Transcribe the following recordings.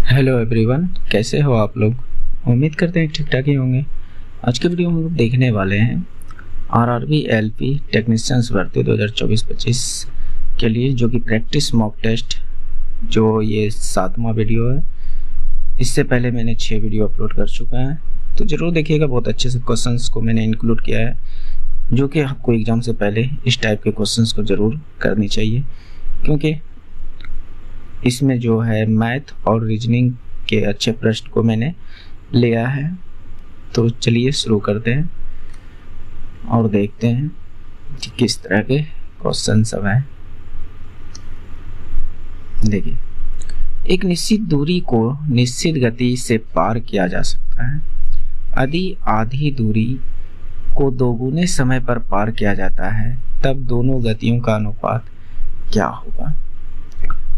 Hello everyone, कैसे हो आप लोग। उम्मीद करते हैं ठीक ठाक ही होंगे। आज के वीडियो में हम लोग देखने वाले हैं आरआरबी एलपी टेक्नीशियंस भर्ती 2024-25 के लिए, जो कि प्रैक्टिस मॉक टेस्ट, जो ये 7वां वीडियो है। इससे पहले मैंने 6 वीडियो अपलोड कर चुका है, तो ज़रूर देखिएगा। बहुत अच्छे से क्वेश्चंस को मैंने इंक्लूड किया है, जो कि आपको एग्ज़ाम से पहले इस टाइप के क्वेश्चंस को ज़रूर करनी चाहिए, क्योंकि इसमें जो है मैथ और रीजनिंग के अच्छे प्रश्न को मैंने लिया है। तो चलिए शुरू करते हैं और देखते हैं कि किस तरह के क्वेश्चन सब हैं। देखिए, एक निश्चित दूरी को निश्चित गति से पार किया जा सकता है यदि आधी दूरी को दोगुने समय पर पार किया जाता है, तब दोनों गतियों का अनुपात क्या होगा।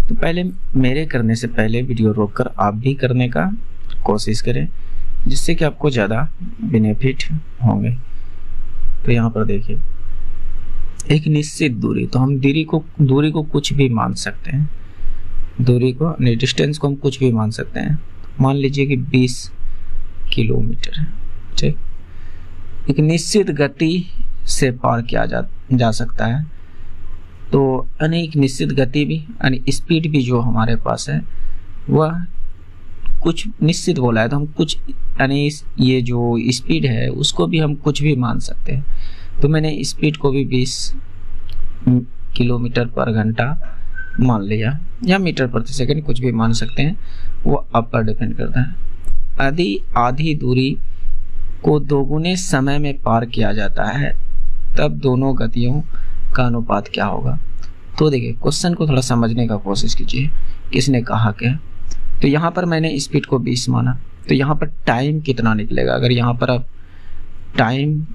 तो पहले मेरे करने से पहले वीडियो रोककर आप भी करने का कोशिश करें, जिससे कि आपको ज़्यादा बेनिफिट होंगे। तो यहाँ पर देखिए, एक निश्चित दूरी, तो हम दूरी को कुछ भी मान सकते हैं। दूरी को, डिस्टेंस को हम कुछ भी मान सकते हैं। मान लीजिए कि 20 किलोमीटर है, ठीक। एक निश्चित गति से पार किया जा सकता है, तो अनेक निश्चित गति भी यानी स्पीड भी जो हमारे पास है वह कुछ निश्चित बोला है, तो हम कुछ यानी ये जो स्पीड है उसको भी हम कुछ भी मान सकते हैं। तो मैंने स्पीड को भी 20 किलोमीटर पर घंटा मान लिया, या मीटर प्रति सेकंड, कुछ भी मान सकते हैं, वो आप पर डिपेंड करता है। यदि आधी दूरी को दोगुने समय में पार किया जाता है, तब दोनों गतियों का अनुपात क्या होगा। तो देखिए, क्वेश्चन को थोड़ा समझने का कोशिश कीजिए, किसने कहा क्या। तो यहाँ पर मैंने स्पीड को 20 माना, तो यहाँ पर टाइम कितना निकलेगा। अगर यहाँ पर आप टाइम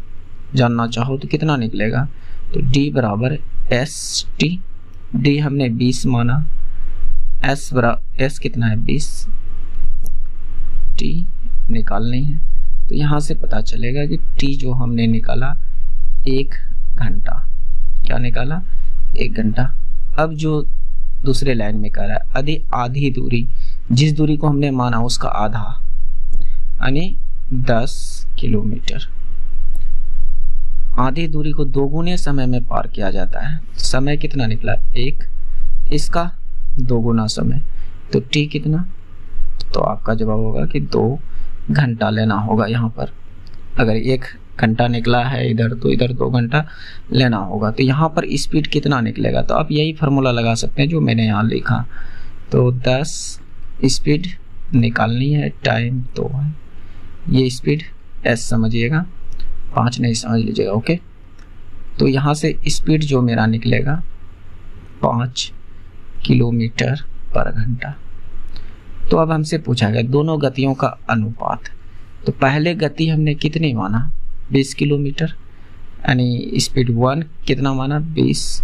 जानना चाहो तो कितना निकलेगा, तो D बराबर ST। D हमने 20 माना, S कितना है 20, T निकालनी है। तो यहाँ से पता चलेगा कि T जो हमने निकाला 1 घंटा। क्या निकाला? 1 घंटा। अब जो दूसरे लाइन में कह रहा है, यदि आधी दूरी, जिस दूरी को हमने माना उसका आधा यानी 10 किलोमीटर, आधी दूरी को दोगुने समय में पार किया जाता है। समय कितना निकला? 1, इसका दोगुना समय, तो T कितना? तो आपका जवाब होगा कि 2 घंटा लेना होगा। यहाँ पर अगर 1 घंटा निकला है इधर, तो इधर 2 घंटा लेना होगा। तो यहाँ पर स्पीड कितना निकलेगा, तो आप यही फार्मूला लगा सकते हैं जो मैंने यहाँ लिखा। तो 10 स्पीड निकालनी है, टाइम 2 है। ये स्पीड S समझिएगा, 5 नहीं समझ लीजिएगा, ओके। तो यहाँ से स्पीड जो मेरा निकलेगा 5 किलोमीटर पर घंटा। तो अब हमसे पूछा गया दोनों गतियों का अनुपात। तो पहले गति हमने कितनी माना? 20 किलोमीटर, यानी स्पीड 1 कितना माना? 20।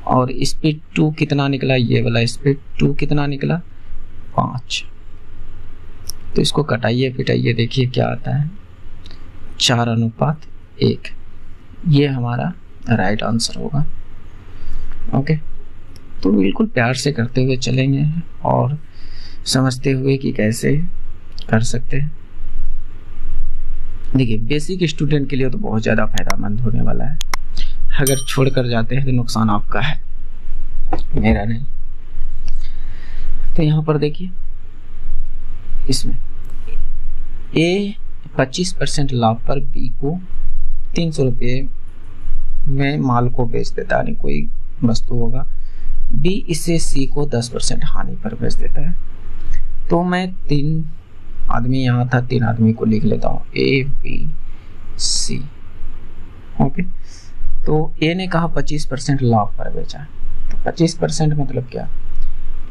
और स्पीड 2 कितना निकला? ये वाला स्पीड 2 कितना निकला? 5। तो इसको कटाइए पिटाइए, देखिए क्या आता है, 4:1। ये हमारा राइट आंसर होगा, ओके। तो बिल्कुल प्यार से करते हुए चलेंगे और समझते हुए कि कैसे कर सकते हैं। देखिए, बेसिक स्टूडेंट के लिए तो बहुत ज़्यादा फायदेमंद होने वाला है। अगर छोड़कर जाते हैं तो नुकसान आपका है, मेरा नहीं। तो यहाँ पर देखिए, इसमें A 25% लाभ पर B को 300 रुपये में माल को बेच देता है, यानी कोई वस्तु होगा। B इसे C को 10% हानि पर बेच देता है। तो मैं 3 आदमी यहाँ था, 3 आदमी को लिख लेता हूँ, A B C, ओके। तो A ने कहा 25% लाभ पर बेचा, तो 25% मतलब क्या?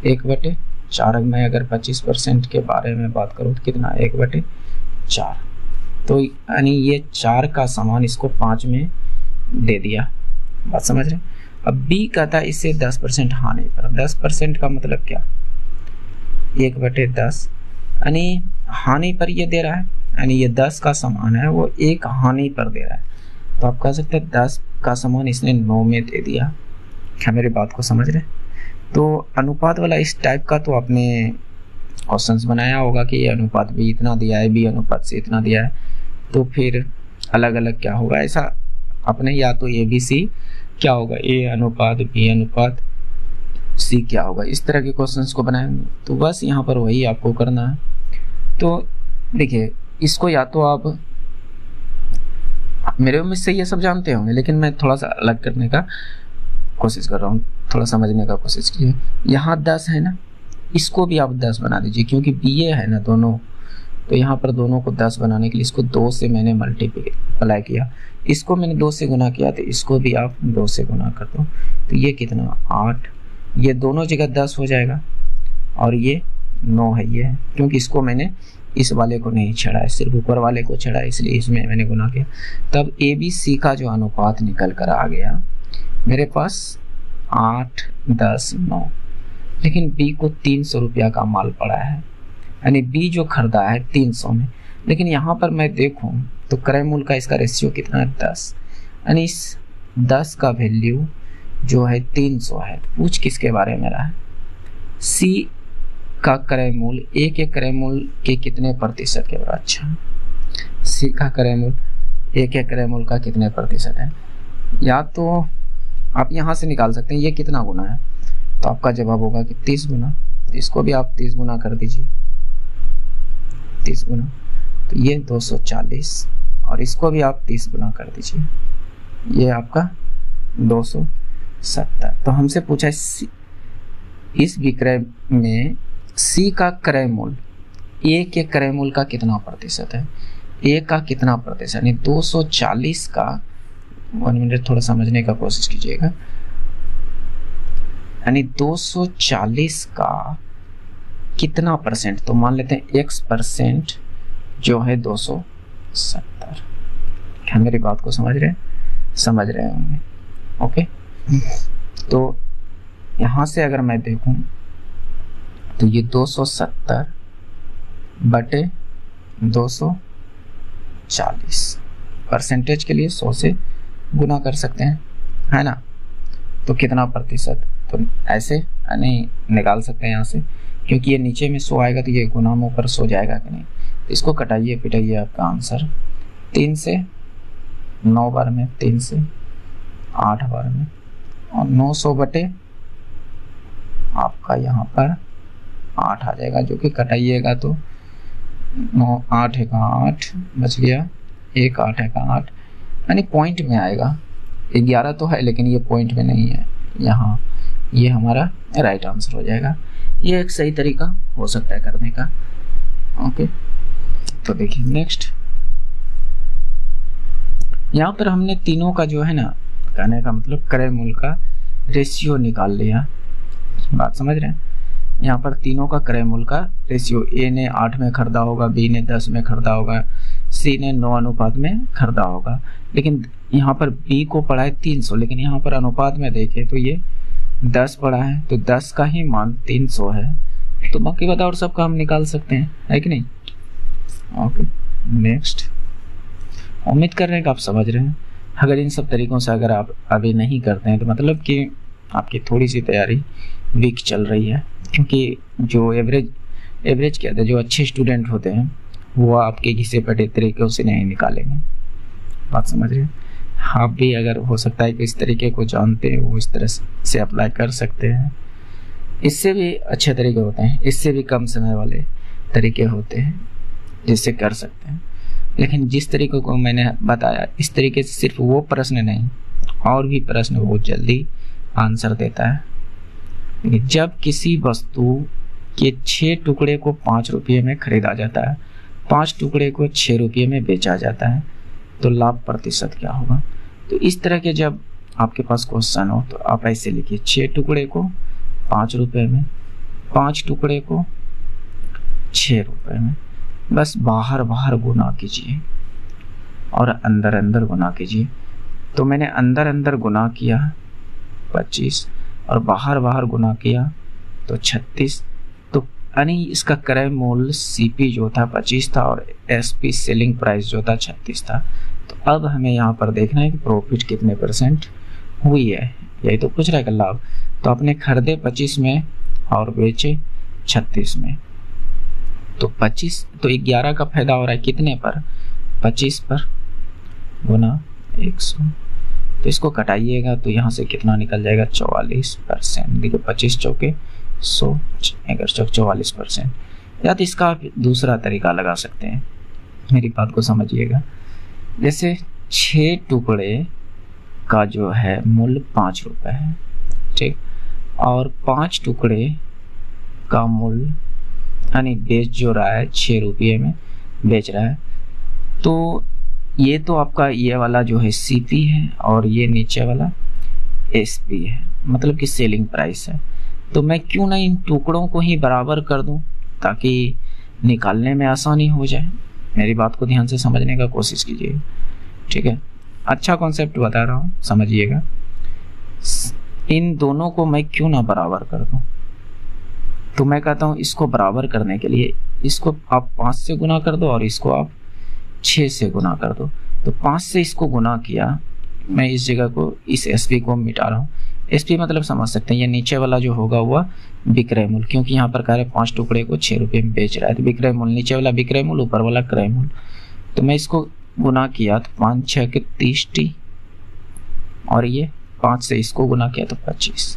1/4। मैं अगर 25% के बारे में बात करूँ तो कितना? 1/4। तो यानी ये 4 का सामान इसको 5 में दे दिया, बात समझ रहे। अब B कहता है इसे 10% हानि पर। 10% का मतलब क्या? 1/10, यानी हानि पर ये दे रहा है, यानी ये 10 का सामान है, वो 1 हानि पर दे रहा है। तो आप कह सकते हैं 10 का सामान इसने 9 में दे दिया। क्या मेरी बात को समझ रहे? तो अनुपात वाला इस टाइप का तो आपने क्वेश्चंस बनाया होगा कि ये अनुपात बी इतना दिया है, बी अनुपात सी इतना दिया है, तो फिर अलग अलग क्या होगा ऐसा अपने, या तो ए बी सी क्या होगा, ए अनुपात बी अनुपात सी क्या होगा, इस तरह के क्वेश्चंस को बनाएंगे। तो बस यहाँ पर वही आपको करना है। तो देखिए इसको या तो आप, मेरे उम्मीद से ये सब जानते होंगे, लेकिन मैं थोड़ा सा अलग करने का कोशिश कर रहा हूँ, थोड़ा समझने का कोशिश कीजिए। यहाँ 10 है ना, इसको भी आप 10 बना दीजिए, क्योंकि बी ए है ना दोनों, तो यहाँ पर दोनों को 10 बनाने के लिए इसको 2 से मैंने मल्टीप्लाई किया, इसको मैंने 2 से गुना किया, तो इसको भी आप 2 से गुना कर दो, तो ये कितना 8, ये दोनों जगह 10 हो जाएगा, और ये 9 है ये, क्योंकि इसको मैंने इस वाले को नहीं छड़ा है, सिर्फ ऊपर वाले को छड़ा है, इसलिए इसमें मैंने गुना किया। तब ए बी सी का जो अनुपात निकल कर आ गया मेरे पास 8, 10, 9, लेकिन बी को 300 रुपया का माल पड़ा है, यानी बी जो खरीदा है 300 में, लेकिन यहाँ पर मैं देखूँ तो क्रय मूल्य का इसका रेशियो कितना है 10, यानी इस 10 का वैल्यू जो है 300 है। पूछ किसके बारे में रहा है, सी का क्रय मूल्य, ए के क्रय मूल्य के कितने प्रतिशत के बराबर। अच्छा, सी का क्रय मूल्य ए के क्रय मूल्य का कितने प्रतिशत है, या तो आप यहाँ से निकाल सकते हैं ये कितना गुना है, तो आपका जवाब होगा कि 30 गुना, तो इसको भी आप 30 गुना कर दीजिए, 30 गुना, तो ये 240, और इसको भी आप 30 गुना कर दीजिए, ये आपका 270। तो हमसे पूछा है इस विक्रय में सी का क्रय मूल्य ए के क्रय मूल्य का कितना प्रतिशत है, ए का कितना प्रतिशत, यानी 240 का, 1 मिनट थोड़ा समझने का कोशिश कीजिएगा, यानी 240 का कितना परसेंट, तो मान लेते हैं x% जो है 270। क्या मेरी बात को समझ रहे होंगे, ओके। तो यहां से अगर मैं देखूं तो ये 270 बटे 240 परसेंटेज के लिए 100 से गुना कर सकते हैं, है ना, तो कितना प्रतिशत, तो ऐसे नहीं निकाल सकते हैं यहाँ से, क्योंकि ये नीचे में 100 आएगा तो ये गुना में ऊपर 100 जाएगा कि नहीं, तो इसको कटाइए पिटाइए, आपका आंसर 3 से 9 बार में, 3 से 8 बार में, और 900 बटे आपका यहाँ पर 8 आ जाएगा, जो कि कटाइएगा तो 9 8 है का 8 बच गया, 1 8 है का 8, यानी पॉइंट में आएगा। 11 तो है लेकिन ये पॉइंट में नहीं है, यहाँ ये हमारा राइट आंसर हो जाएगा। ये एक सही तरीका हो सकता है करने का, ओके। तो देखिए नेक्स्ट, यहाँ पर हमने तीनों का जो है ना, कहने का मतलब क्रय मूल्य का रेशियो निकाल लिया, बात समझ रहे हैं। यहाँ पर तीनों का क्रय मूल्य का रेशियो, ए ने 8 में खरीदा होगा, बी ने 10 में खरीदा होगा, सी ने 9 अनुपात में खरीदा होगा, लेकिन यहाँ पर बी को पड़ा है 300, लेकिन यहाँ पर अनुपात में देखें तो ये 10 पड़ा है, तो 10 का ही मान 300 है, तो बाकी बताओ और सबका हम निकाल सकते हैं, है कि नहीं, ओके। नेक्स्ट, उम्मीद कर रहे हैं कि आप समझ रहे हैं। अगर इन सब तरीकों से अगर आप अभी नहीं करते हैं तो मतलब कि आपकी थोड़ी सी तैयारी वीक चल रही है, क्योंकि जो एवरेज क्या था, जो अच्छे स्टूडेंट होते हैं वो आपके घिसे पटे तरीकों से नहीं निकालेंगे, बात समझ रहे हैं। आप भी अगर हो सकता है कि इस तरीके को जानते हैं वो इस तरह से अप्लाई कर सकते हैं, इससे भी अच्छे तरीके होते हैं, इससे भी कम समय वाले तरीके होते हैं जिससे कर सकते हैं, लेकिन जिस तरीके को मैंने बताया इस तरीके से सिर्फ वो प्रश्न नहीं और भी प्रश्न बहुत जल्दी आंसर देता है। जब किसी वस्तु के 6 टुकड़े को 5 रुपये में खरीदा जाता है, 5 टुकड़े को 6 रुपये में बेचा जाता है, तो लाभ प्रतिशत क्या होगा। तो इस तरह के जब आपके पास क्वेश्चन हो तो आप ऐसे लिखिए, 6 टुकड़े को 5 रुपये में, 5 टुकड़े को 6 रुपये में, बस बाहर बाहर गुना कीजिए और अंदर अंदर गुना कीजिए। तो मैंने अंदर अंदर गुना किया 25 और बाहर बाहर गुना किया तो 36, तो यानी इसका क्रय मूल्य सीपी जो था 25 था और एसपी सेलिंग प्राइस जो था 36 था। तो अब हमें यहाँ पर देखना है कि प्रॉफिट कितने परसेंट हुई है, यही तो पूछ रहा है लाभ। तो आपने खरीदे 25 में और बेचे 36 में, तो 25, तो 11 का फायदा हो रहा है कितने पर, 25 पर, गुना 100। तो इसको कटाइएगा तो यहाँ से कितना निकल जाएगा, 44%। देखो 25 चौके 100, 44%। या तो इसका आप दूसरा तरीका लगा सकते हैं, मेरी बात को समझिएगा। जैसे 6 टुकड़े का जो है मूल्य 5 रुपए है, ठीक, और 5 टुकड़े का मूल्य यानी बेच जो रहा है 6 रुपये में बेच रहा है, तो ये तो आपका ये वाला जो है सीपी है और ये नीचे वाला एसपी है, मतलब कि सेलिंग प्राइस है। तो मैं क्यों ना इन टुकड़ों को ही बराबर कर दूं ताकि निकालने में आसानी हो जाए। मेरी बात को ध्यान से समझने का कोशिश कीजिए, ठीक है। अच्छा कॉन्सेप्ट बता रहा हूँ, समझिएगा। इन दोनों को मैं क्यों ना बराबर कर दूं, तो मैं कहता हूँ इसको बराबर करने के लिए इसको आप 5 से गुना कर दो और इसको आप 6 से गुना कर दो। तो 5 से इसको गुना किया, मैं इस जगह को इस एसपी को मिटा रहा हूँ। एसपी मतलब समझ सकते हैं, ये नीचे वाला जो होगा वह विक्रय मूल्य, क्योंकि यहाँ पर कह रहे 5 टुकड़े को 6 रुपये में बेच रहा है, तो विक्रय मूल्य, नीचे वाला विक्रय मूल्य, ऊपर वाला क्रय मूल्य। तो मैं इसको गुना किया तो 5 6 के 30T, और ये 5 से इसको गुना किया तो 25।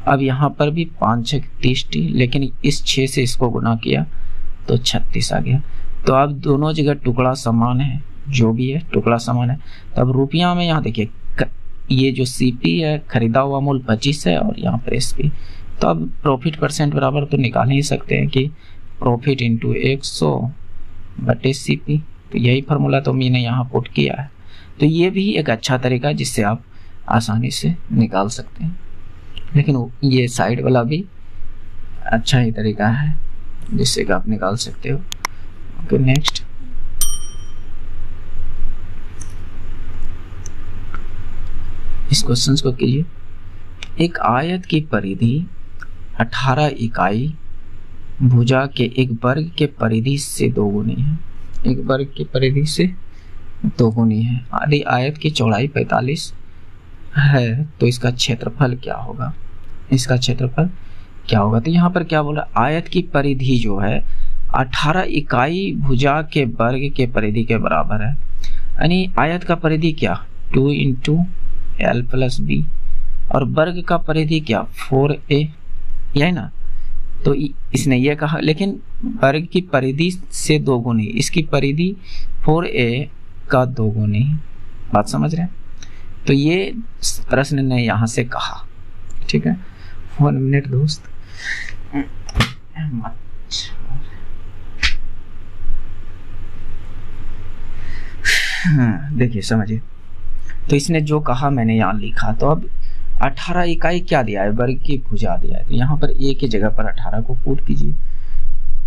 अब यहाँ पर भी 5 6 30T, लेकिन इस 6 से इसको गुना किया तो 36 आ गया। तो अब दोनों जगह टुकड़ा समान है, जो भी है टुकड़ा समान है। तब रुपया में यहाँ देखिए ये जो सीपी है खरीदा हुआ मूल्य 25 है और यहाँ पर एसपी। तो अब प्रॉफिट परसेंट बराबर तो निकाल ही सकते हैं कि प्रॉफिट इंटू 100 बटे सीपी। तो यही फार्मूला तो मैंने यहाँ पुट किया है। तो ये भी एक अच्छा तरीका है जिससे आप आसानी से निकाल सकते हैं, लेकिन ये साइड वाला भी अच्छा ही तरीका है जिससे कि आप निकाल सकते हो। Okay, next. इस क्वेश्चन को कीजिए। एक आयत की परिधि 18 इकाई भुजा के एक वर्ग के परिधि से दोगुनी है। एक वर्ग की परिधि से दोगुनी है। यदि आयत की चौड़ाई 45 है तो इसका क्षेत्रफल क्या होगा, इसका क्षेत्रफल क्या होगा। तो यहाँ पर क्या बोला, आयत की परिधि जो है 18 इकाई भुजा के वर्ग के परिधि के बराबर है। यानी आयत का परिधि क्या, 2 × L + B, और वर्ग का परिधि क्या, 4A, यही ना। तो इसने ये कहा, लेकिन वर्ग की परिधि से दोगुनी, इसकी परिधि 4A का दोगुनी। बात समझ रहे हैं। तो ये प्रश्न ने यहाँ से कहा, ठीक है। 1 मिनट दोस्त। देखिए समझिए, तो इसने जो कहा मैंने यहाँ लिखा। तो अब 18 इकाई क्या दिया है, वर्ग की भुजा दिया है। तो यहाँ पर ए की जगह पर 18 को पुट कीजिए,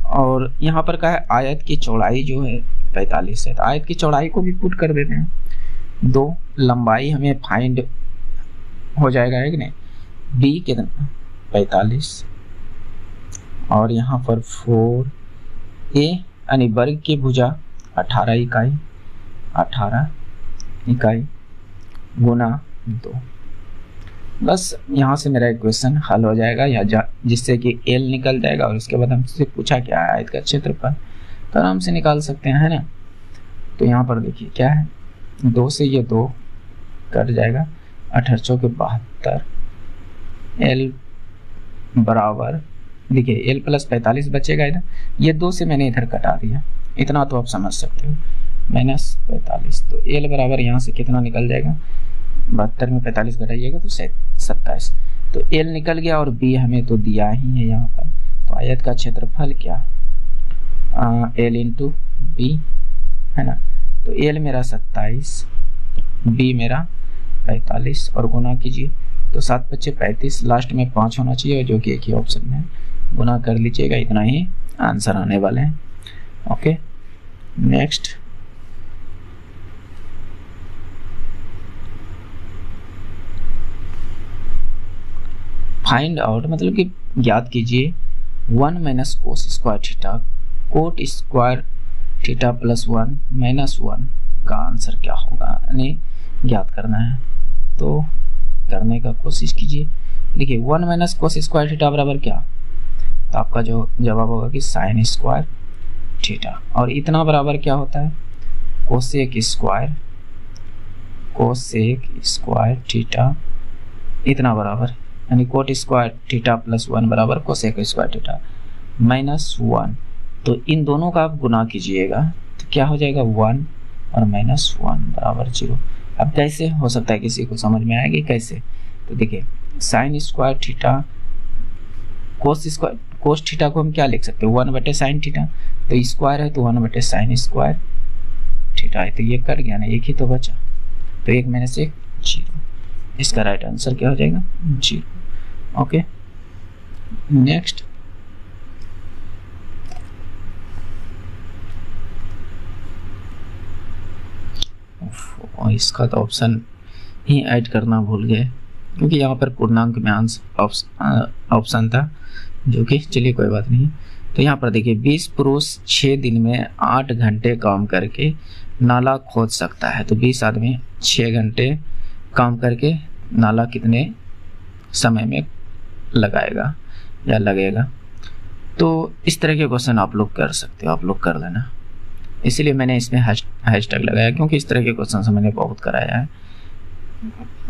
और यहाँ पर क्या है, आयत की चौड़ाई जो है 45 है, तो आयत की चौड़ाई को भी पुट कर देते हैं। 2 लंबाई हमें फाइंड हो जाएगा, है कि नहीं। बी कितना, 45, और यहाँ पर 4A यानी वर्ग की भुजा 18 इकाई गुना 2। बस यहाँ से मेरा इक्वेशन हल हो जाएगा, या जिससे कि L निकल जाएगा, और उसके बाद हमसे पूछा क्या है आयत का क्षेत्रफल, तो आराम से निकाल सकते हैं, है ना। तो यहाँ पर देखिए क्या है, 2 से ये 2 कट जाएगा, 18 चौके 72, L बराबर, देखिए L + 45 बचेगा इधर, ये 2 से मैंने इधर कटा दिया, इतना तो आप समझ सकते हो, -45। तो L बराबर यहाँ से कितना निकल जाएगा, 72 में 45 घटाइएगा तो 27। तो L निकल गया, और B हमें तो दिया ही है यहाँ पर। तो आयत का क्षेत्रफल क्या, L × B, है ना। तो L मेरा 27, B मेरा 45, और गुना कीजिए तो 7 × 5 = 35, लास्ट में 5 होना चाहिए, जो कि एक ही ऑप्शन में है। गुना कर लीजिएगा, इतना ही आंसर आने वाले हैं। Okay, next. फाइंड आउट मतलब कि ज्ञात कीजिए 1 - cos² theta coat square theta +1 - 1 का आंसर क्या होगा, यानी ज्ञात करना है। तो करने का कोशिश कीजिए। देखिए 1 - cos² थीटा बराबर क्या, तो आपका जो जवाब होगा कि साइन स्क्वायर थीटा। और इतना बराबर क्या होता है, कोसेक स्क्वायर थीटा, इतना बराबर यानी कोट स्क्वायर थीटा प्लस 1 बराबर कोसेक स्क्वायर थीटा माइनस 1। तो इन दोनों का आप गुना कीजिएगा तो क्या हो जाएगा 1 और माइनस 1 बराबर 0। अब कैसे हो सकता है, किसी को समझ में आएगी कैसे? तो देखिए sine square theta cos theta को हम क्या लिख सकते हैं 1/sin थीटा, तो स्क्वायर है तो 1/sin स्क्वायर थीटा है, तो ये कट गया ना, एक ही तो बचा, तो एक में से 0। इसका राइट आंसर क्या हो जाएगा 0। ओके नेक्स्ट, इसका तो ऑप्शन ही ऐड करना भूल गए क्योंकि यहाँ पर पूर्णांक में ऑप्शन था, जो कि चलिए कोई बात नहीं। तो यहाँ पर देखिए 20 पुरुष 6 दिन में 8 घंटे काम करके नाला खोद सकता है, तो 20 आदमी 6 घंटे काम करके नाला कितने समय में लगाएगा या लगेगा। तो इस तरह के क्वेश्चन आप लोग कर सकते हो, आप लोग कर लेना, इसलिए मैंने इसमें हैशटैग लगाया क्योंकि इस तरह के क्वेश्चन मैंने बहुत कराया है।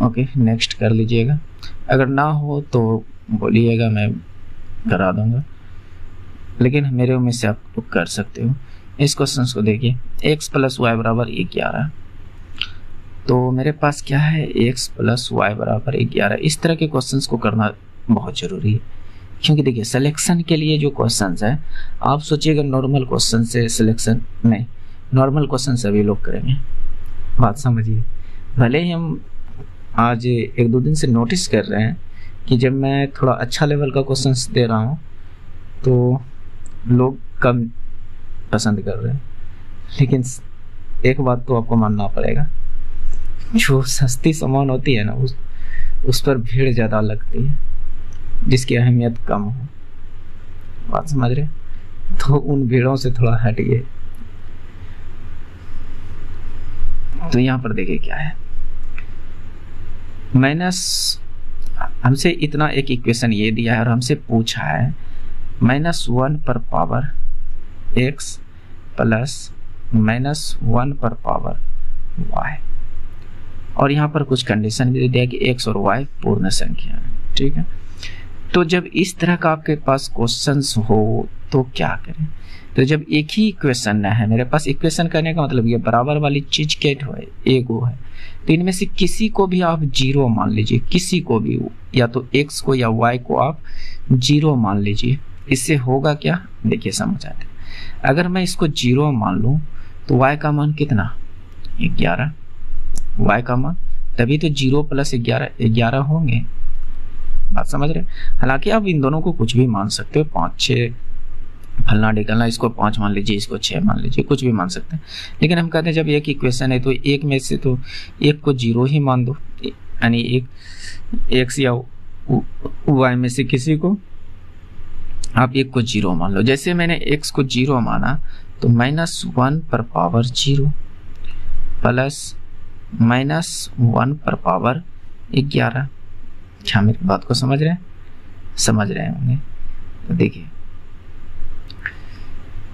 ओके नेक्स्ट कर लीजिएगा, अगर ना हो तो बोलिएगा, मैं करा दूंगा, लेकिन मेरे में से आप लोग कर सकते हो। इस क्वेश्चन को देखिए x + y = 11, तो मेरे पास क्या है x + y = 11। इस तरह के क्वेश्चंस को करना बहुत ज़रूरी है क्योंकि देखिए सिलेक्शन के लिए जो क्वेश्चंस है, आप सोचिएगा नॉर्मल क्वेश्चन से सिलेक्शन नहीं, नॉर्मल क्वेश्चन सभी लोग करेंगे, बात समझिए। भले ही हम आज 1-2 दिन से नोटिस कर रहे हैं कि जब मैं थोड़ा अच्छा लेवल का क्वेश्चंस दे रहा हूँ तो लोग कम पसंद कर रहे हैं, लेकिन एक बात तो आपको मानना पड़ेगा, जो सस्ती सामान होती है ना उस पर भीड़ ज़्यादा लगती है, जिसकी अहमियत कम हो, बात समझ रहे? तो उन भीड़ों से थोड़ा हटिए। तो यहाँ पर देखिए क्या है, माइनस हमसे इतना एक इक्वेशन ये दिया है और हमसे पूछा है -1 पर पावर x प्लस -1 पर पावर y, और यहाँ पर कुछ कंडीशन भी दिया कि x और y पूर्ण संख्या है, ठीक है। तो जब इस तरह का आपके पास क्वेश्चंस हो तो क्या करें? तो जब एक ही इक्वेशन है मेरे पास, इक्वेशन करने का मतलब ये बराबर वाली चीज क्या है, एगो है, तो इनमें से किसी को भी आप 0 मान लीजिए, किसी को भी, या तो x को या y को आप 0 मान लीजिए। इससे होगा क्या, देखिए समझ आते हैं। अगर मैं इसको 0 मान लूं तो y का मान कितना 11, y का मान, तभी तो 0 + 11 11 होंगे, बात समझ रहे? हालांकि आप इन दोनों को कुछ भी मान सकते हो, 5 6 फलना ढिकलना, इसको 5 मान लीजिए, इसको 6 मान लीजिए, कुछ भी मान सकते हैं। लेकिन हम कहते हैं जब एक इक्वेशन है तो एक में से तो एक को 0 ही मान दो, यानी एक x या y में से किसी को आप एक को 0 मान लो। जैसे मैंने x को 0 माना तो -1 पर पावर 0 प्लस -1 पर पावर 11। क्या मेरी बात को समझ रहे हैं? समझ रहे होंगे। तो देखिए,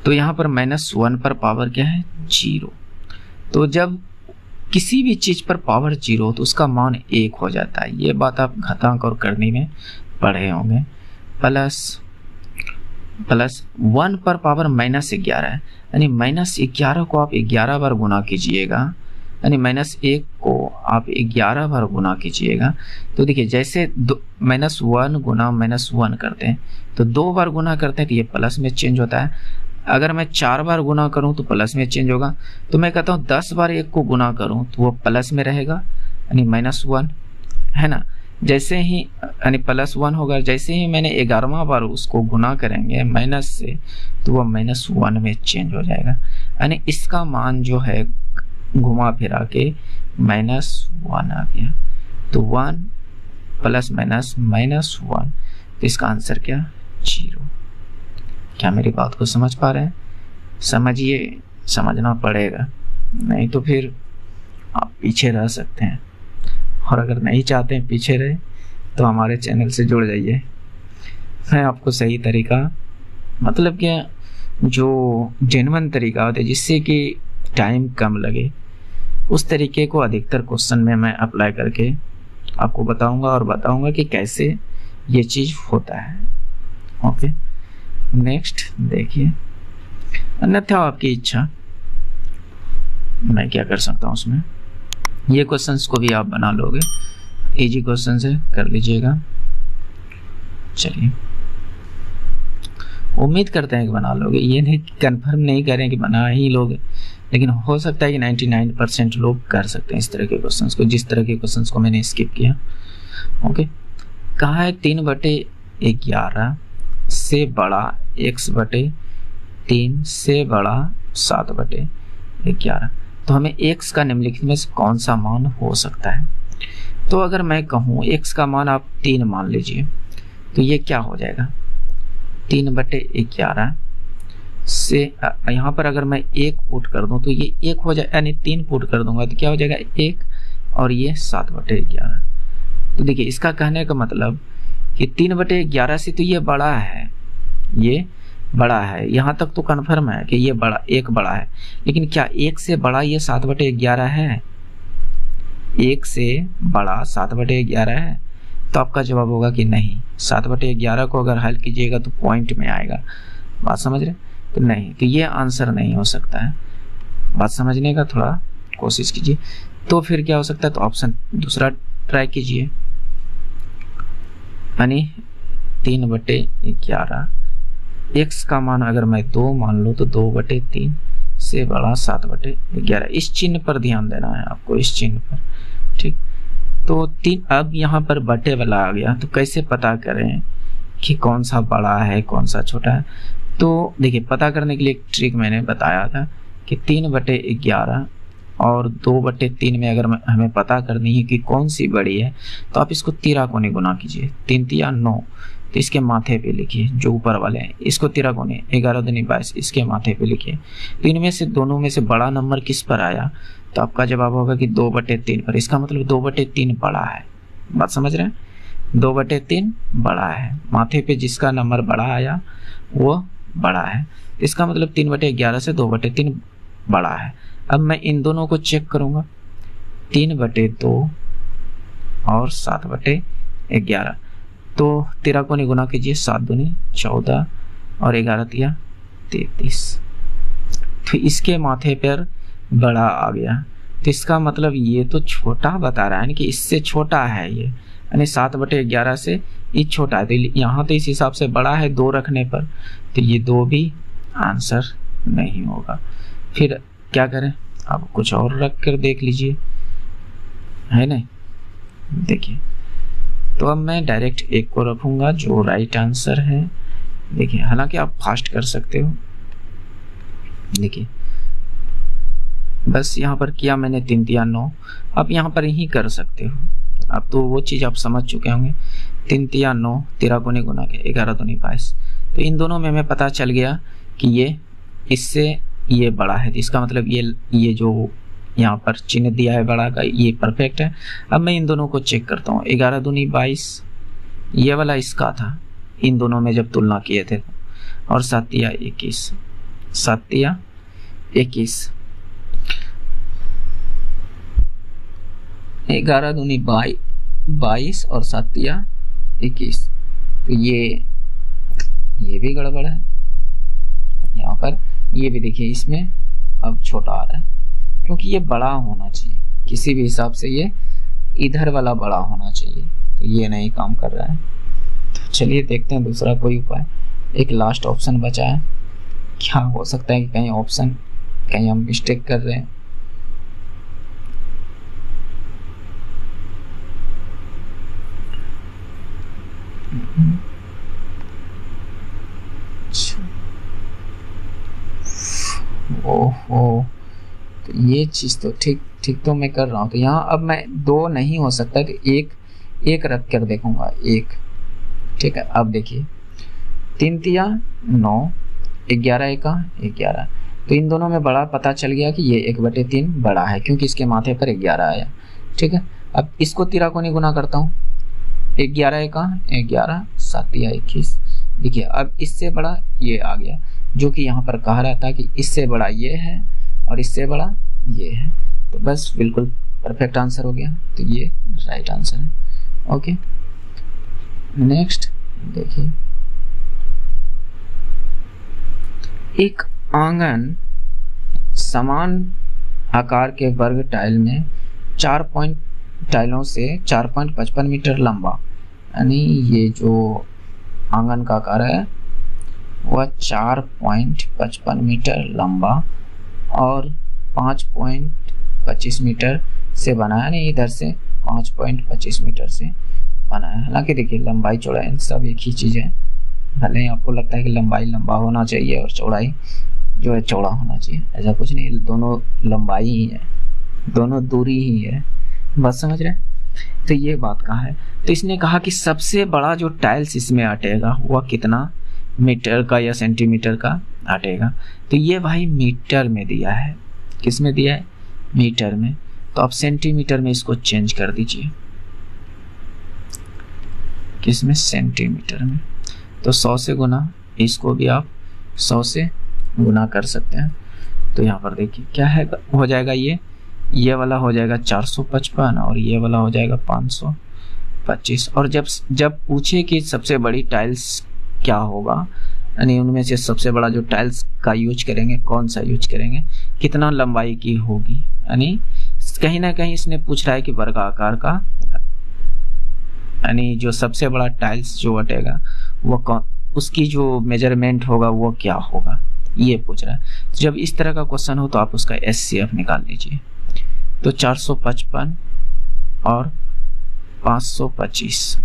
तो यहाँ पर -1 पर पावर क्या है 0, तो जब किसी भी चीज पर पावर 0 हो तो उसका मान 1 हो जाता है। ये बात आप घातांक और करनी में पढ़े होंगे। प्लस 1 पर पावर -11 है, यानी -11 को आप 11 बार गुना कीजिएगा, यानी -1 को आप 11 बार गुना कीजिएगा। तो देखिए जैसे -1 गुना -1 करते हैं तो 2 बार गुना करते हैं तो ये प्लस में चेंज होता है। अगर मैं 4 बार गुना करूं तो प्लस में चेंज होगा। तो मैं कहता हूं 10 बार 1 को गुना करूं तो वो प्लस में रहेगा, यानी -1 है ना। जैसे ही यानी +1 होगा, जैसे ही मैंने 11वां बार उसको गुना करेंगे माइनस से तो वो -1 में चेंज हो जाएगा, यानी इसका मान जो है घुमा फिरा के -1 आ गया। तो 1 + -1, तो इसका आंसर क्या 0। क्या मेरी बात को समझ पा रहे हैं? समझिए, समझना पड़ेगा, नहीं तो फिर आप पीछे रह सकते हैं। और अगर नहीं चाहते हैं पीछे रहे तो हमारे चैनल से जुड़ जाइए, मैं आपको सही तरीका, मतलब कि जो जेन्युइन तरीका होता है जिससे कि टाइम कम लगे, उस तरीके को अधिकतर क्वेश्चन में मैं अप्लाई करके आपको बताऊंगा और बताऊंगा कि कैसे ये चीज़ होता है। ओके, नेक्स्ट देखिए, अन्यथा आपकी इच्छा, मैं क्या कर सकता हूँ उसमें, ये क्वेश्चंस को भी आप बना लोगे, इजी क्वेश्चन है, कर लीजिएगा। चलिए, उम्मीद करते हैं कि बना लोगे, ये नहीं कंफर्म नहीं करें कि बना ही लोगे, लेकिन हो सकता है कि 99% लोग कर सकते हैं इस तरह के क्वेश्चंस को, जिस तरह के क्वेश्चंस को मैंने स्किप किया। ओके, कहा है 3/11 से बड़ा x/3 से बड़ा 7/11, तो हमें x का निम्नलिखित में से कौन सा मान हो सकता है। तो अगर मैं कहूँ x का मान आप 3 मान लीजिए, तो ये क्या हो जाएगा, 3/11 से यहाँ पर अगर मैं 1 पुट कर दूं तो ये 1 हो जाए, यानी 3 पुट कर दूंगा तो क्या हो जाएगा 1, और ये 7/11। तो देखिए, इसका कहने का मतलब कि 3/11 से तो ये बड़ा है, ये बड़ा है, यहाँ तक तो कन्फर्म है कि ये बड़ा, 1 बड़ा है, लेकिन क्या 1 से बड़ा ये 7/11 है? 1 से बड़ा 7/11 है? तो आपका जवाब होगा कि नहीं। 7/11 को अगर हल कीजिएगा तो पॉइंट में आएगा, बात समझ रहे? तो नहीं, तो ये आंसर नहीं हो सकता है, बात समझने का थोड़ा कोशिश कीजिए। तो फिर क्या हो सकता है, तो ऑप्शन दूसरा ट्राई कीजिए, यानी 3/11, x का मान अगर मैं 2 मान लूँ तो 2/3 से बड़ा 7/11। इस चिन्ह पर ध्यान देना है आपको, इस चिन्ह पर, ठीक। तो 3, अब यहाँ पर बटे वाला आ गया, तो कैसे पता करें कि कौन सा बड़ा है कौन सा छोटा है। तो देखिए, पता करने के लिए एक ट्रिक मैंने बताया था कि 3/11 और 2/3 में अगर हमें पता करनी है कि कौन सी बड़ी है, तो आप इसको 13 कोने गुना कीजिए, 3 तिया 9, तो इसके माथे पे लिखिए, जो ऊपर वाले हैं इसको 13 कोने, 11 दूनी 22, इसके माथे पे लिखिए। तो इनमें से दोनों में से बड़ा नंबर किस पर आया, तो आपका जवाब होगा कि 2/3 पर। इसका मतलब 2/3 बड़ा है, बात समझ रहे हैं, 2/3 बड़ा है, माथे पे जिसका नंबर बड़ा आया वो बड़ा है। इसका मतलब 3/11 से 2/3 बड़ा है। अब मैं इन दोनों को चेक करूंगा, 3/2 और 7/11, तो 13 को गुना कीजिए, 7 दूनी 14 और 11 तिया 33, तो इसके माथे पर बड़ा आ गया। तो इसका मतलब ये तो छोटा बता रहा है कि इससे छोटा है ये, यानी 7/11 से ये छोटा है। तो यहाँ तो इस हिसाब से बड़ा है 2 रखने पर, तो ये 2 भी आंसर नहीं होगा। फिर क्या करें, आप कुछ और रख कर देख लीजिए, है नहीं। देखिए, तो अब मैं डायरेक्ट 1 को रखूंगा जो राइट आंसर है। देखिए, हालांकि आप फास्ट कर सकते हो, देखिए बस यहाँ पर किया मैंने 3 तिया 9, आप यहाँ पर ही कर सकते हो। अब तो वो चीज़ आप समझ चुके होंगे, 3 तिया 9, 13 को गुना के 11 दूनी 22, तो इन दोनों में हमें पता चल गया कि ये इससे ये बड़ा है। तो इसका मतलब ये जो यहाँ पर चिन्ह दिया है बड़ा का, ये परफेक्ट है। अब मैं इन दोनों को चेक करता हूँ, 11 दूनी 22 ये वाला इसका था, इन दोनों में जब तुलना किए थे, और 7 तिया 21, 7 तिया 21, 11 दूनी 22 और 7 तिया 21, तो ये भी गड़बड़ है। यहाँ पर ये भी देखिए, इसमें अब छोटा आ रहा है, क्योंकि ये बड़ा होना चाहिए, किसी भी हिसाब से ये इधर वाला बड़ा होना चाहिए, तो ये नहीं काम कर रहा है। तो चलिए देखते हैं दूसरा कोई उपाय। एक लास्ट ऑप्शन बचा है, क्या हो सकता है कि कहीं ऑप्शन कहीं हम मिस्टेक कर रहे हैं। ओहो, तो ये चीज तो ठीक तो मैं कर रहा हूँ। तो यहाँ अब मैं 2 नहीं हो सकता, तो एक रख कर देखूंगा, 1, ठीक है। अब देखिए, 3 तिया 9, 11 एका 11, तो इन दोनों में बड़ा पता चल गया कि ये 1/3 बड़ा है, क्योंकि इसके माथे पर 11 आया, ठीक है। अब इसको 13 को नहीं गुना करता हूँ, 11 एका 11, 7 तिया 21, देखिए अब इससे बड़ा ये आ गया, जो कि यहाँ पर कह रहा था कि इससे बड़ा ये है और इससे बड़ा ये है। तो बस बिल्कुल परफेक्ट आंसर हो गया, तो ये राइट आंसर है। ओके नेक्स्ट देखिए, एक आंगन समान आकार के वर्ग टाइल में 4 टाइलों से 4.55 मीटर लंबा, यानी ये जो आंगन का आकार है वह 4.55 मीटर लंबा और 5.25 मीटर से बना है, यानी इधर से 5.25 मीटर से बना है। हालांकि देखिए लंबाई चौड़ाई सब एक ही चीज़ है, भले ही आपको लगता है कि लंबाई लंबा होना चाहिए और चौड़ाई जो है चौड़ा होना चाहिए, ऐसा कुछ नहीं, दोनों लंबाई ही है, दोनों दूरी ही है, बात समझ रहे। तो ये बात कहा है। तो इसने कहा कि सबसे बड़ा जो टाइल्स इसमें अटेगा वह कितना मीटर का या सेंटीमीटर का अटेगा। तो ये भाई मीटर में दिया है, किस में दिया है, मीटर में। तो आप सेंटीमीटर में इसको चेंज कर दीजिए, किस में, सेंटीमीटर में। तो 100 से गुना, इसको भी आप 100 से गुना कर सकते हैं। तो यहाँ पर देखिए क्या है, हो जाएगा ये वाला हो जाएगा 455 और ये वाला हो जाएगा 525। और जब पूछे कि सबसे बड़ी टाइल्स क्या होगा, यानी उनमें से सबसे बड़ा जो टाइल्स का यूज करेंगे कौन सा यूज करेंगे, कितना लंबाई की होगी, यानी कहीं ना कहीं इसने पूछ रहा है कि वर्ग आकार का, यानी जो सबसे बड़ा टाइल्स जो अटेगा वो उसकी जो मेजरमेंट होगा वो क्या होगा, ये पूछ रहा है। जब इस तरह का क्वेश्चन हो तो आप उसका SCF निकाल लीजिए। तो 455 और 525,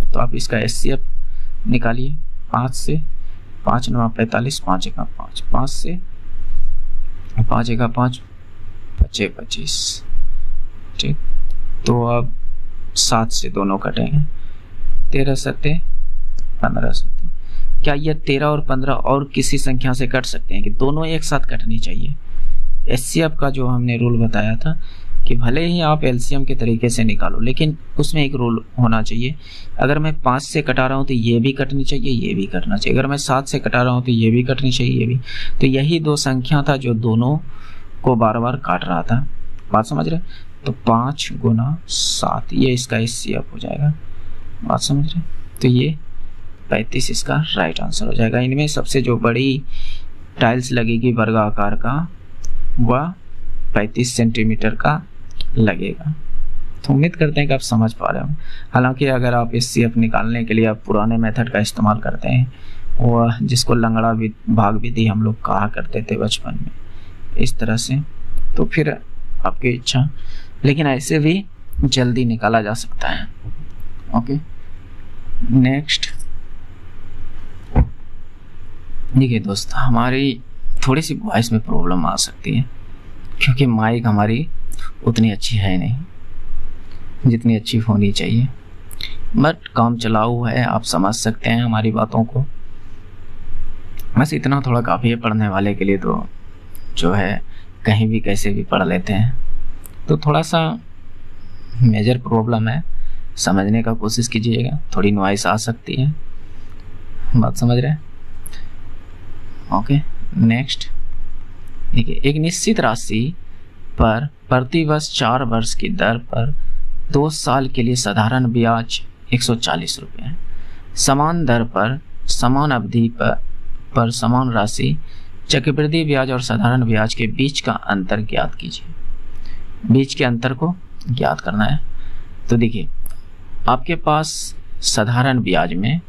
तो आप इसका SCF निकालिए। 5 से 5 9 45, 5 1 5, 5 से 5 1 5, 5 25, ठीक। तो अब 7 से दोनों कटेंगे, 13 7 15 7। क्या ये 13 और 15 और किसी संख्या से कट सकते हैं कि दोनों एक साथ कटनी चाहिए? SCF का जो हमने रूल बताया था कि भले ही आप LCM के तरीके से निकालो, लेकिन उसमें एक रूल होना चाहिए। अगर मैं 5 से कटा रहा हूँ तो ये भी कटनी चाहिए, ये भी कटना चाहिए। अगर मैं 7 से कटा रहा हूँ तो ये भी कटनी चाहिए, ये भी। तो यही दो संख्या था जो दोनों को बार बार काट रहा था, बात समझ रहे। तो 5 गुना 7 ये इसका SCF हो जाएगा, बात समझ रहे। तो ये 35 इसका राइट आंसर हो जाएगा। इनमें सबसे जो बड़ी टाइल्स लगेगी वर्ग आकार का वह 35 सेंटीमीटर का लगेगा। तो उम्मीद करते हैं कि आप समझ पा रहे हो। हालांकि अगर आप SCF निकालने के लिए आप पुराने मेथड का इस्तेमाल करते हैं, वह जिसको लंगड़ा भाग विधि हम लोग कहा करते थे बचपन में, इस तरह से, तो फिर आपकी इच्छा, लेकिन ऐसे भी जल्दी निकाला जा सकता है। ओके नेक्स्ट देखिए दोस्त, हमारी थोड़ी सी वॉइस में प्रॉब्लम आ सकती है क्योंकि माइक हमारी उतनी अच्छी है नहीं जितनी अच्छी होनी चाहिए, बट काम चलाऊ है, आप समझ सकते हैं हमारी बातों को। बस इतना थोड़ा काफ़ी है पढ़ने वाले के लिए, तो जो है कहीं भी कैसे भी पढ़ लेते हैं। तो थोड़ा सा मेजर प्रॉब्लम है, समझने का कोशिश कीजिएगा, थोड़ी नॉइस आ सकती है, बात समझ रहे हैं। ओके नेक्स्ट देखिए, एक निश्चित राशि पर प्रतिवर्ष 4 वर्ष की दर पर 2 साल के लिए साधारण ब्याज 140 रुपये है। समान दर पर समान अवधि पर समान राशि चक्रवृद्धि ब्याज और साधारण ब्याज के बीच का अंतर ज्ञात कीजिए। बीच के अंतर को ज्ञात करना है। तो देखिए आपके पास साधारण ब्याज में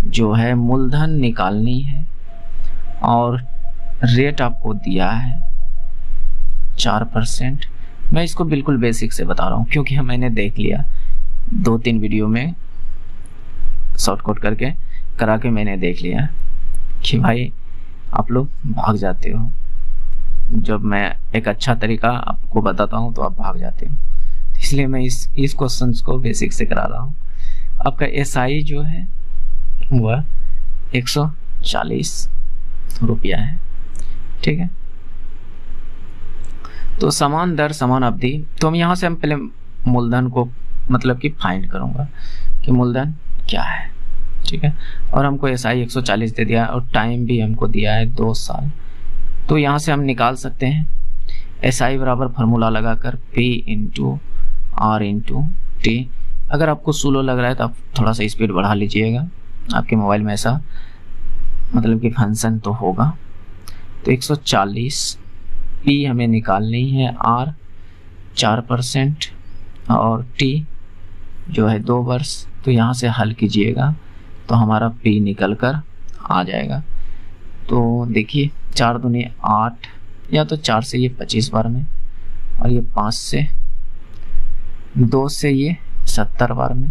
जो है मूलधन निकालनी है और रेट आपको दिया है 4%। मैं इसको बिल्कुल बेसिक से बता रहा हूँ क्योंकि मैंने देख लिया 2-3 वीडियो में शॉर्टकट करके करा के मैंने देख लिया कि भाई आप लोग भाग जाते हो। जब मैं एक अच्छा तरीका आपको बताता हूँ तो आप भाग जाते हो, इसलिए मैं इस क्वेश्चन को बेसिक से करा रहा हूँ। आपका SI जो है वह 140 रुपया है, ठीक है। तो समान दर समान अवधि, तो हम यहाँ से हम पहले मूलधन को मतलब कि फाइंड करूंगा कि मूलधन क्या है, ठीक है, और हमको SI 140 दे दिया और टाइम भी हमको दिया है 2 साल। तो यहाँ से हम निकाल सकते हैं SI बराबर फार्मूला लगाकर P into R into T। अगर आपको स्लो लग रहा है तो आप थोड़ा सा स्पीड बढ़ा लीजिएगा, आपके मोबाइल में ऐसा मतलब कि फंक्शन तो होगा। तो 140 P हमें निकालनी है, R 4% और T जो है 2 वर्ष। तो यहाँ से हल कीजिएगा तो हमारा P निकल कर आ जाएगा। तो देखिए 4 दूनी 8, या तो 4 से ये 25 बार में, और ये 5 से 2 से ये 70 बार में।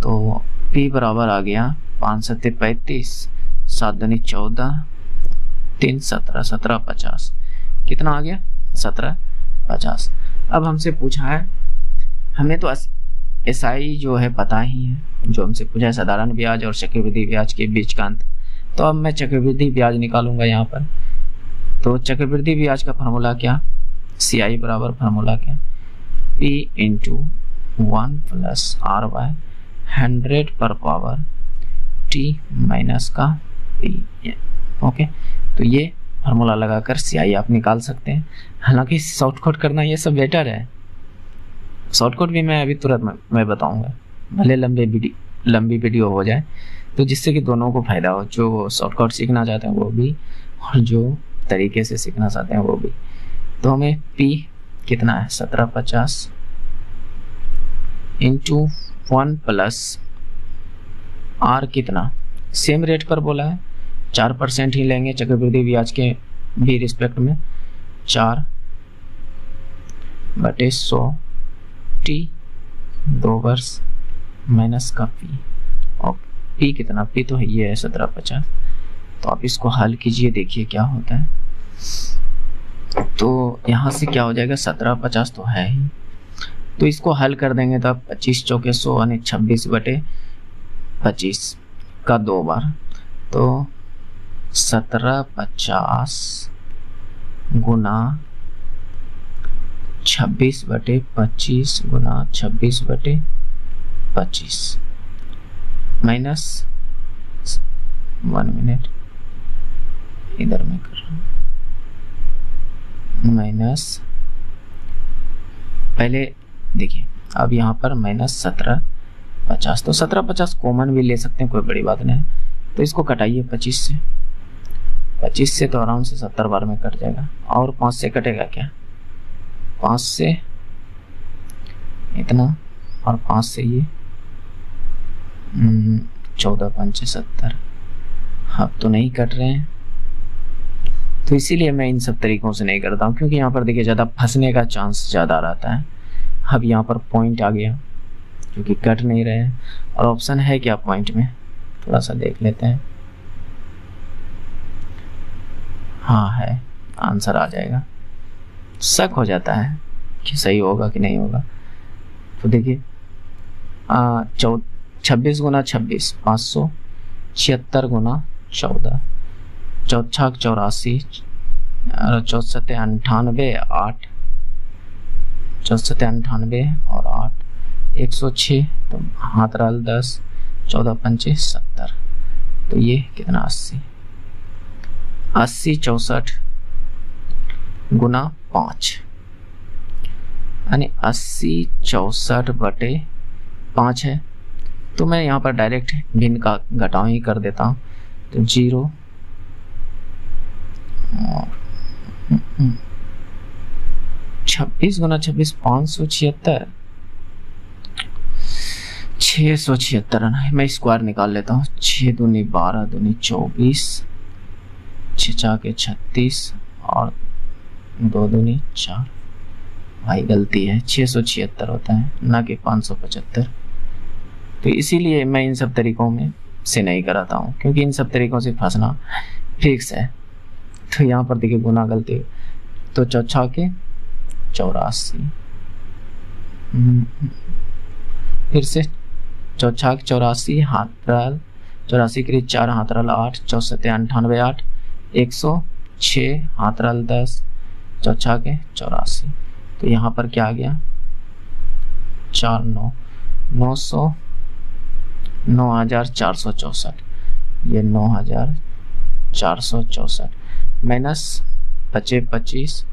तो P बराबर आ गया 5 सत्ते 35, 7 दूनी 14, 3 17, 17 50। कितना आ गया? 17 50। अब हमसे पूछा है, हमें तो SI जो है पता ही है, जो हमसे पूछा है साधारण ब्याज और चक्रवृद्धि ब्याज के बीच का अंतर। तो अब मैं चक्रवृद्धि ब्याज निकालूंगा यहाँ पर। तो चक्रवृद्धि ब्याज का फार्मूला क्या? CI बराबर फार्मूला क्या? P into 1 plus R by 100 पर पावर T माइनस का P। ओके, तो ये फार्मूला लगाकर CI आप निकाल सकते हैं। हालांकि शॉर्टकट करना ये सब बेटर है, शॉर्टकट भी मैं अभी तुरंत मैं बताऊंगा, भले लंबी वीडियो हो जाए, तो जिससे कि दोनों को फायदा हो, जो शॉर्टकट सीखना चाहते हैं वो भी, और जो तरीके से सीखना चाहते हैं वो भी। तो हमें P कितना है? 1750 इंटू 1 प्लस R कितना? सेम रेट पर बोला है, 4% ही लेंगे चक्रवृद्धि ब्याज के भी रिस्पेक्ट में। 4/100 T 2 वर्ष माइनस का P, और P कितना? P तो है ये है 1750। तो आप इसको हल कीजिए, देखिए क्या होता है। तो यहाँ से क्या हो जाएगा? 1750 तो है ही, तो इसको हल कर देंगे तो आप 25 चौके 100 यानी 26/25 का 2 बार। तो 1750 गुना 26/25 गुना 26/25 माइनस 1 मिनट इधर में कर रहा हूँ, माइनस, पहले देखिए अब यहाँ पर माइनस 1750। तो 1750 कॉमन भी ले सकते हैं, कोई बड़ी बात नहीं। तो इसको कटाइए 25 से, 25 से तो आराम से 70 बार में कट जाएगा। और 5 से कटेगा क्या? 5 से इतना, और 5 से ये 14 5 70। अब तो नहीं कट रहे हैं, तो इसीलिए मैं इन सब तरीकों से नहीं करता हूँ, क्योंकि यहाँ पर देखिए ज़्यादा फंसने का चांस ज़्यादा रहता है। अब यहाँ पर पॉइंट आ गया क्योंकि कट नहीं रहे हैं, और ऑप्शन है क्या पॉइंट में? थोड़ा सा देख लेते हैं। हाँ है, आंसर आ जाएगा। शक हो जाता है कि सही होगा कि नहीं होगा। तो देखिए 26 गुना 26 500, 76 गुना 14, 4 84, 4 98 8, 4 98 और 8, 106। तो हाथ रल 10, 14 5 70। तो ये कितना? 80, 64 गुना 5 यानी 80 64/5 है। तो मैं यहाँ पर डायरेक्ट भिन्न का घटाव ही कर देता हूँ। तो 0 26 गुना 26 576, 676। मैं स्क्वायर निकाल लेता हूँ। 6 दूनी 12 दूनी 24, 6 के 36 और 2 दूनी 4। भाई गलती है, 676 होता है ना कि 575। तो इसीलिए मैं इन सब तरीकों में से नहीं कराता हूँ, क्योंकि इन सब तरीकों से फंसना फिक्स है। तो यहाँ पर देखिए गुना गलती, तो 4 के 84, फिर से 4 के 84, हाथ रल 84 के 4 हाथ रल 8, 4 98 8, 106 हाथ रल 10, 4 के 84। तो यहाँ पर क्या आ गया? 4 9 900 9,464, ये 9,464 माइनस 25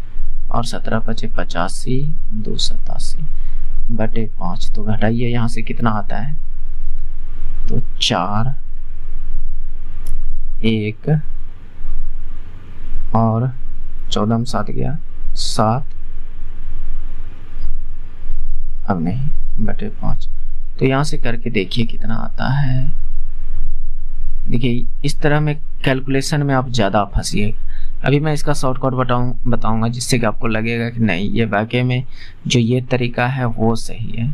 और 17 25 85, 287/5। तो घटाइए यहाँ से कितना आता है, तो 4 1 और 14 में 7 गया 7, अब नहीं /5। तो यहाँ से करके देखिए कितना आता है। देखिए इस तरह में कैलकुलेशन में आप ज़्यादा फंसिए। अभी मैं इसका शॉर्टकट बताऊंगा जिससे कि आपको लगेगा कि नहीं ये वाकई में जो ये तरीका है वो सही है,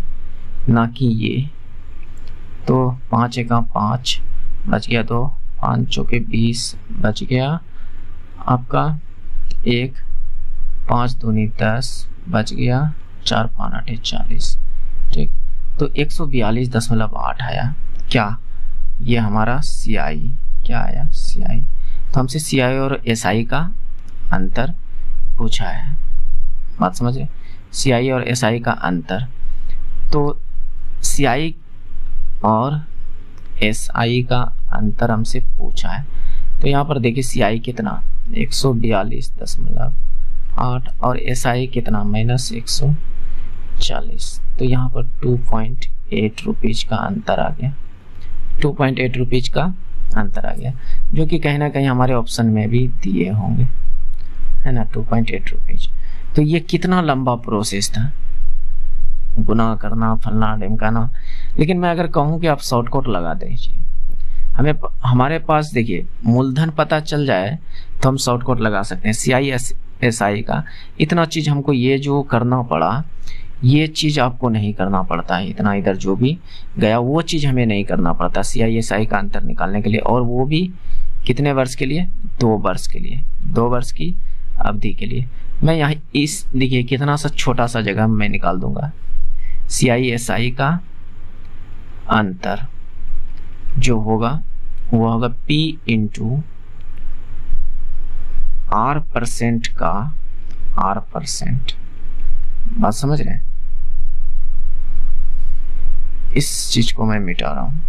ना कि ये। तो 5 एका 5 बच गया, तो 5 चौके 20 बच गया आपका 1, 5 दूनी 10 बच गया, 4 5 8 40। ठीक, तो 142.8 आया। क्या ये हमारा CI क्या आया, CI। तो हमसे CI और SI का अंतर पूछा है, बात समझे, CI और SI का अंतर। तो CI और SI का अंतर हमसे पूछा है। तो यहाँ पर देखिए CI कितना 142.8 और SI कितना -140। तो यहाँ पर 2.8 रुपीज का अंतर आ गया, 2.8 रुपीज का अंतर आ गया, जो कि कहीं ना कहीं हमारे ऑप्शन में भी दिए होंगे, है ना, 2.8 रुपीज। तो ये कितना लंबा प्रोसेस था, गुना करना फलना ढिमकाना। लेकिन मैं अगर कहूँ कि आप शॉर्टकट लगा दीजिए, हमारे पास देखिए मूलधन पता चल जाए तो हम शॉर्टकट लगा सकते हैं। CI SI का इतना चीज हमको ये जो करना पड़ा, ये चीज आपको नहीं करना पड़ता है। इतना इधर जो भी गया वो चीज हमें नहीं करना पड़ता CI SI का अंतर निकालने के लिए, और वो भी कितने वर्ष के लिए, 2 वर्ष के लिए, 2 वर्ष की अवधि के लिए। मैं यहाँ इस देखिए कितना सा छोटा सा जगह मैं निकाल दूंगा। CI SI का अंतर जो होगा वो होगा P इंटू R% का R%। बात समझ रहे हैं, इस चीज को मैं मिटा रहा हूं।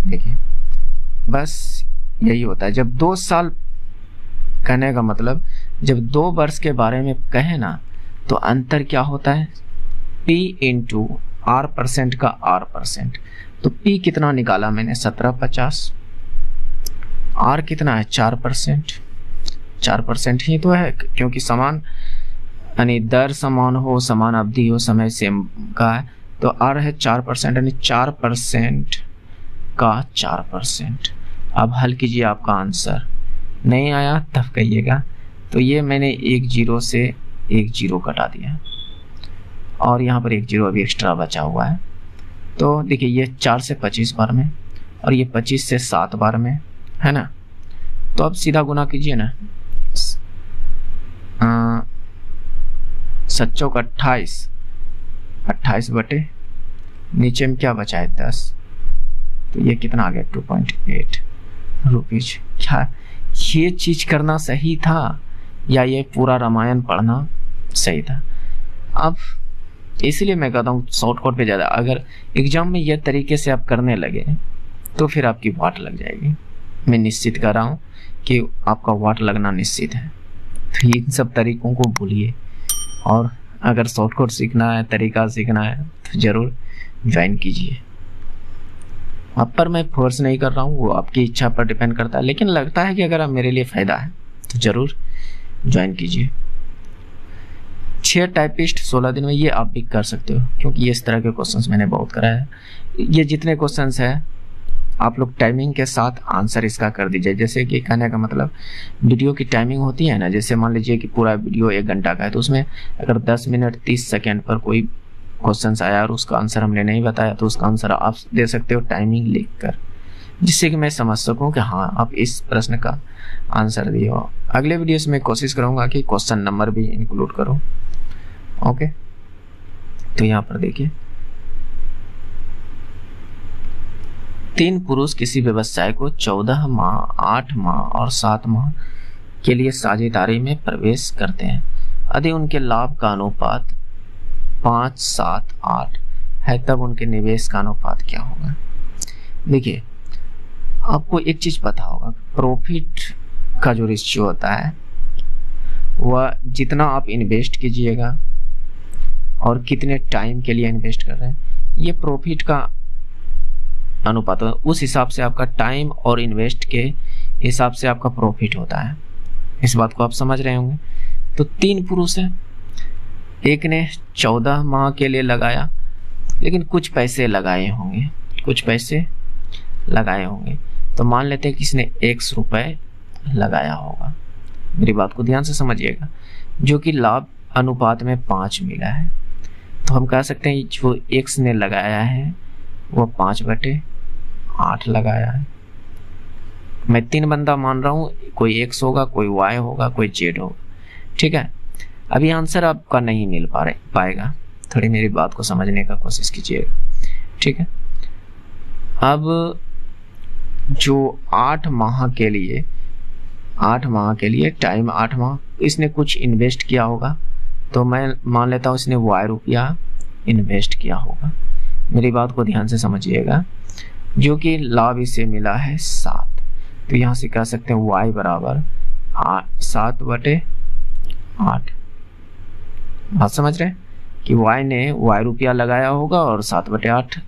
देखिए बस यही होता है जब 2 साल, कहने का मतलब जब 2 वर्ष के बारे में कहे ना तो अंतर क्या होता है, P इंटू R% का R%। तो P कितना निकाला मैंने 1750, R कितना है 4%, 4% ही तो है, क्योंकि समान यानी दर समान हो, समान अवधि हो, समय सेम का है। तो R है 4% यानी 4% का 4%। अब हल कीजिए, आपका आंसर नहीं आया तब कहिएगा। तो ये मैंने 1 0 से 1 0 कटा दिया और यहाँ पर 1 0 अभी एक्स्ट्रा बचा हुआ है। तो देखिए ये 4 से 25 बार में और ये 25 से 7 बार में, है ना। तो अब सीधा गुना कीजिए ना, 7 चौक 28, 28 बटे नीचे में क्या बचा है 10। तो ये कितना आ गया 2.8 रुपीज। क्या ये चीज करना सही था या ये पूरा रामायण पढ़ना सही था? अब इसलिए मैं कहता हूँ शॉर्टकट पे ज्यादा, अगर एग्जाम में ये तरीके से आप करने लगे तो फिर आपकी वाट लग जाएगी। मैं निश्चित कर रहा हूँ कि आपका वाट लगना निश्चित है। तो इन सब तरीकों को भूलिए और अगर शॉर्टकट सीखना है, तरीका सीखना है तो जरूर ज्वाइन कीजिए। आप पर मैं फोर्स नहीं कर रहा हूँ, वो आपकी इच्छा पर डिपेंड करता है, लेकिन लगता है कि अगर आप मेरे लिए फायदा है तो जरूर ज्वाइन कीजिए। 6 टाइपिस्ट 16 दिन में, ये आप भी कर सकते हो क्योंकि ये इस तरह के क्वेश्चंस मैंने बहुत कराया है। ये जितने क्वेश्चंस है आप लोग टाइमिंग के साथ आंसर इसका कर दीजिए। जैसे कि कहने का मतलब वीडियो की टाइमिंग होती है ना, जैसे मान लीजिए कि पूरा वीडियो 1 घंटा का है तो उसमें अगर 10 मिनट 30 सेकेंड पर कोई क्वेश्चंस आया और उसका आंसर हमने नहीं बताया तो उसका आंसर आप दे सकते हो टाइमिंग लिखकर, जिससे कि मैं समझ सकूं कि हाँ आप इस प्रश्न का आंसर दिए हो। अगले वीडियो में कोशिश करूंगा कि क्वेश्चन नंबर भी इंक्लूड करो। ओके, तो यहाँ पर देखिए 3 पुरुष किसी व्यवसाय को 14 माह, 8 माह और 7 माह के लिए साझेदारी में प्रवेश करते हैं। यदि उनके लाभ का अनुपात 5, 7, 8 है, तब उनके निवेश का अनुपात क्या होगा। देखिए आपको एक चीज पता होगा, प्रॉफिट का जो रेशियो होता है वह जितना आप इन्वेस्ट कीजिएगा और कितने टाइम के लिए इन्वेस्ट कर रहे हैं, ये प्रॉफिट का अनुपात है। उस हिसाब से आपका टाइम और इन्वेस्ट के हिसाब से आपका प्रॉफिट होता है। इस बात को आप समझ रहे होंगे। तो 3 पुरुष हैं, एक ने 14 माह के लिए लगाया, लेकिन कुछ पैसे लगाए होंगे, तो मान लेते हैं किसने X रुपए लगाया होगा। मेरी बात को ध्यान से समझिएगा, जो कि लाभ अनुपात में 5 मिला है, तो हम कह सकते हैं जो X ने लगाया है वो 5/8 लगाया है। मैं 3 बंदा मान रहा हूँ, कोई X होगा, कोई Y होगा, कोई Z होगा, ठीक है। अभी आंसर आपका नहीं मिल पाएगा, थोड़ी मेरी बात को समझने का कोशिश कीजिएगा, ठीक है। अब जो 8 माह के लिए टाइम 8 माह इसने कुछ इन्वेस्ट किया होगा, तो मैं मान लेता हूँ इसने Y रुपया इन्वेस्ट किया होगा। मेरी बात को ध्यान से समझिएगा, जो कि लाभ इसे मिला है 7, तो यहाँ से कह सकते हैं Y बराबर 7/8। बात समझ रहे हैं कि Y ने Y रुपया लगाया होगा और 7/8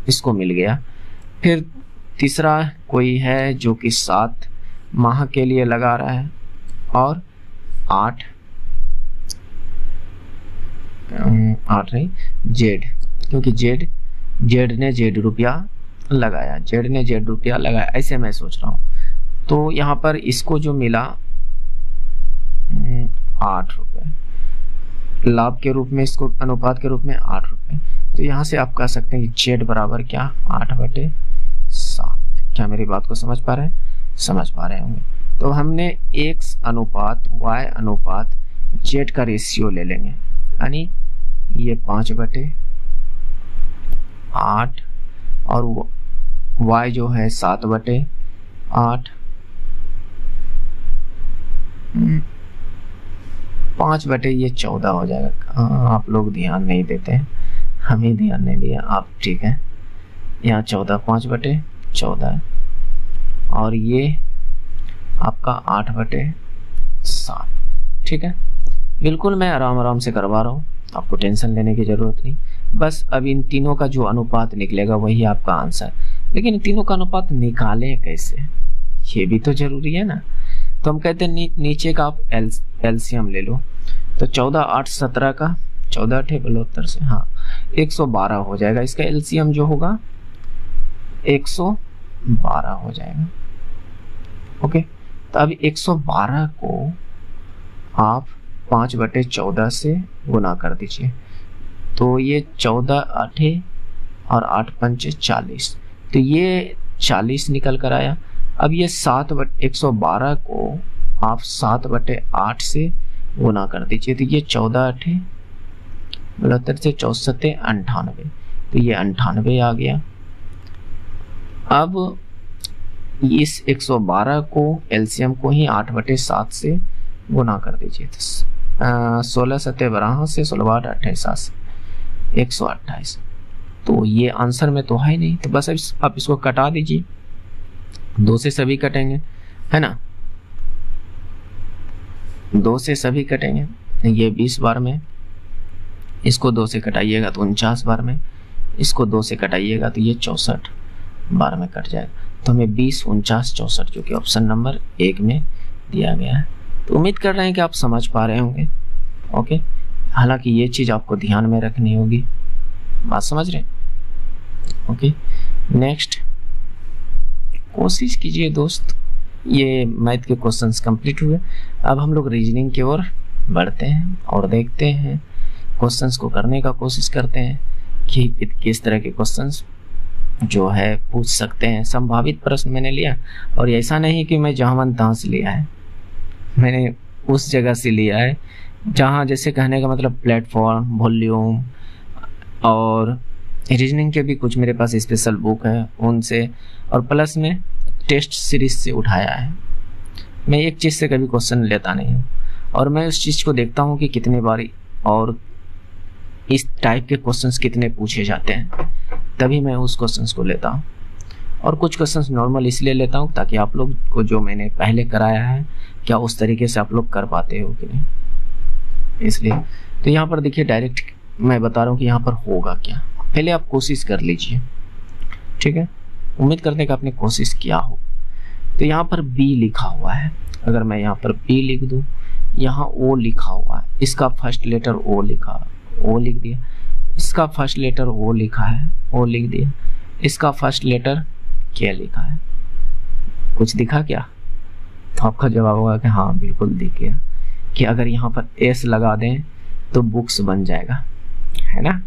इसको मिल गया। फिर तीसरा कोई है जो कि 7 माह के लिए लगा रहा है और 8 नहीं Z, क्योंकि Z ने Z रुपया लगाया, ऐसे मैं सोच रहा हूँ। तो यहाँ पर इसको जो मिला 8 रुपए लाभ के रूप में, इसको अनुपात के रूप में 8 रुपए, तो यहाँ से आप कह सकते हैं कि Z बराबर क्या 8/7। क्या मेरी बात को समझ पा रहे होंगे। तो हमने X अनुपात Y अनुपात Z का रेशियो ले लेंगे, यानी ये 5/8 और Y जो है 7/8, 5/14 हो जाएगा। आप लोग ध्यान नहीं देते हैं, हमें ध्यान नहीं दिया आप, ठीक है। यहाँ 14 5/14 है और ये आपका 8/7, ठीक है। बिल्कुल मैं आराम से करवा रहा हूँ, आपको टेंशन लेने की जरूरत नहीं। बस अब इन तीनों का जो अनुपात निकलेगा वही आपका आंसर। लेकिन तीनों का अनुपात निकालें कैसे, ये भी तो जरूरी है ना। तो हम कहते हैं नीचे का आप एलसीएम ले लो, तो 14 8 17 का 14 8 72 से 112 हो जाएगा। इसका एलसीएम जो होगा 112 हो जाएगा। ओके, तो अब 112 को आप 5/14 से गुना कर दीजिए, तो ये 14 8 और 8 5 40, तो ये 40 निकल कर आया। अब ये 112 को आप 7/8 से गुना कर दीजिए, तो ये 14 8 72 से 64 98, तो ये 98 आ गया। अब इस 112 को एलसीएम को ही 8/7 से गुना कर दीजिए, 16 7 12 से 16 8 28 128, तो ये आंसर में तो है ही नहीं। तो बस आप इसको कटा दीजिए, 2 से सभी कटेंगे, है ना, 2 से सभी कटेंगे। ये 20 बार में, इसको 2 से कटाइएगा तो 49 बार में, इसको 2 से कटाइएगा तो ये 64 बार में कट जाएगा। तो हमें 20 49 64 जो कि ऑप्शन नंबर 1 में दिया गया है। तो उम्मीद कर रहे हैं कि आप समझ पा रहे होंगे। ओके, हालांकि ये चीज आपको ध्यान में रखनी होगी, बात समझ रहे हैं। ओके, नेक्स्ट कोशिश कीजिए दोस्त। ये मैथ के क्वेश्चंस कंप्लीट हुए। अब हम लोग रीजनिंग की ओर बढ़ते हैं और देखते हैं, क्वेश्चंस को करने का कोशिश करते हैं कि किस तरह के क्वेश्चंस जो है पूछ सकते हैं। संभावित प्रश्न मैंने लिया, और ऐसा नहीं कि मैं जहां मन तहां से लिया है, मैंने उस जगह से लिया है जहां, जैसे कहने का मतलब प्लेटफॉर्म, वॉल्यूम, और रीजनिंग के भी कुछ मेरे पास स्पेशल बुक है उनसे, और प्लस में टेस्ट सीरीज से उठाया है। मैं एक चीज़ से कभी क्वेश्चन लेता नहीं हूँ, और मैं उस चीज़ को देखता हूँ कि कितने बारी और इस टाइप के क्वेश्चंस कितने पूछे जाते हैं, तभी मैं उस क्वेश्चंस को लेता हूँ। और कुछ क्वेश्चंस नॉर्मल इसलिए लेता हूँ ताकि आप लोग को जो मैंने पहले कराया है क्या उस तरीके से आप लोग कर पाते हो कि नहीं, इसलिए। तो यहाँ पर देखिए डायरेक्ट मैं बता रहा हूँ कि यहाँ पर होगा क्या, पहले आप कोशिश कर लीजिए, ठीक है। उम्मीद करते हैं कि आपने कोशिश किया हो। तो यहाँ पर बी लिखा हुआ है, अगर मैं यहाँ पर बी लिख दूँ, यहाँ ओ लिखा हुआ है, इसका फर्स्ट लेटर ओ लिखा, ओ लिख दिया, इसका फर्स्ट लेटर ओ लिखा है, ओ लिख दिया, इसका फर्स्ट लेटर क्या लिखा है, कुछ दिखा क्या? तो आपका जवाब होगा कि हाँ बिल्कुल दिख गया, कि अगर यहाँ पर एस लगा दें तो बुक्स बन जाएगा, है ना।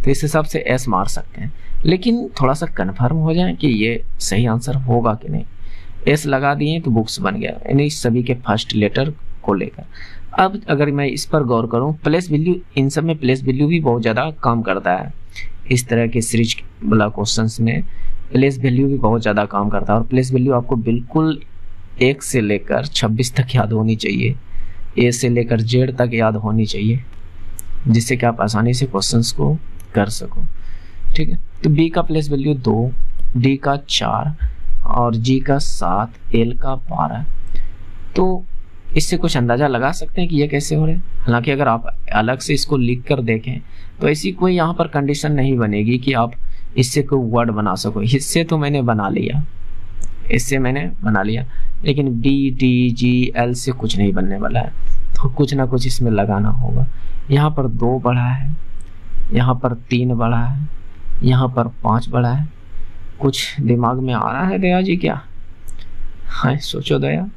तो इस हिसाब से एस मार सकते हैं, लेकिन थोड़ा सा कंफर्म हो जाए कि ये सही आंसर होगा कि नहीं। एस लगा दिए तो बुक्स बन गया, यानी सभी के फर्स्ट लेटर को लेकर। अब अगर मैं इस पर गौर करूं, प्लेस वैल्यू, इन सब में प्लेस वैल्यू भी बहुत ज़्यादा काम करता है। इस तरह के सीरीज वाला क्वेश्चंस में प्लेस वैल्यू भी बहुत ज़्यादा काम करता है, और प्लेस वैल्यू आपको बिल्कुल 1 से लेकर 26 तक याद होनी चाहिए, ए से लेकर जेड तक याद होनी चाहिए, जिससे कि आप आसानी से क्वेश्चंस को कर सको, ठीक है। तो बी का प्लेस वैल्यू 2, डी का 4 और जी का 7, एल का 12। तो इससे कुछ अंदाजा लगा सकते हैं कि ये कैसे हो रहे हैं। हालांकि अगर आप अलग से इसको लिख कर देखें तो ऐसी कोई यहाँ पर कंडीशन नहीं बनेगी कि आप इससे कोई वर्ड बना सको। इससे तो मैंने बना लिया, इससे मैंने बना लिया, लेकिन बी, डी, जी, एल से कुछ नहीं बनने वाला है, तो कुछ ना कुछ इसमें लगाना होगा। यहाँ पर 2 बढ़ा है, यहाँ पर 3 बढ़ा है, यहाँ पर 5 बढ़ा है। कुछ दिमाग में आ रहा है दया जी क्या? हाँ सोचो दया।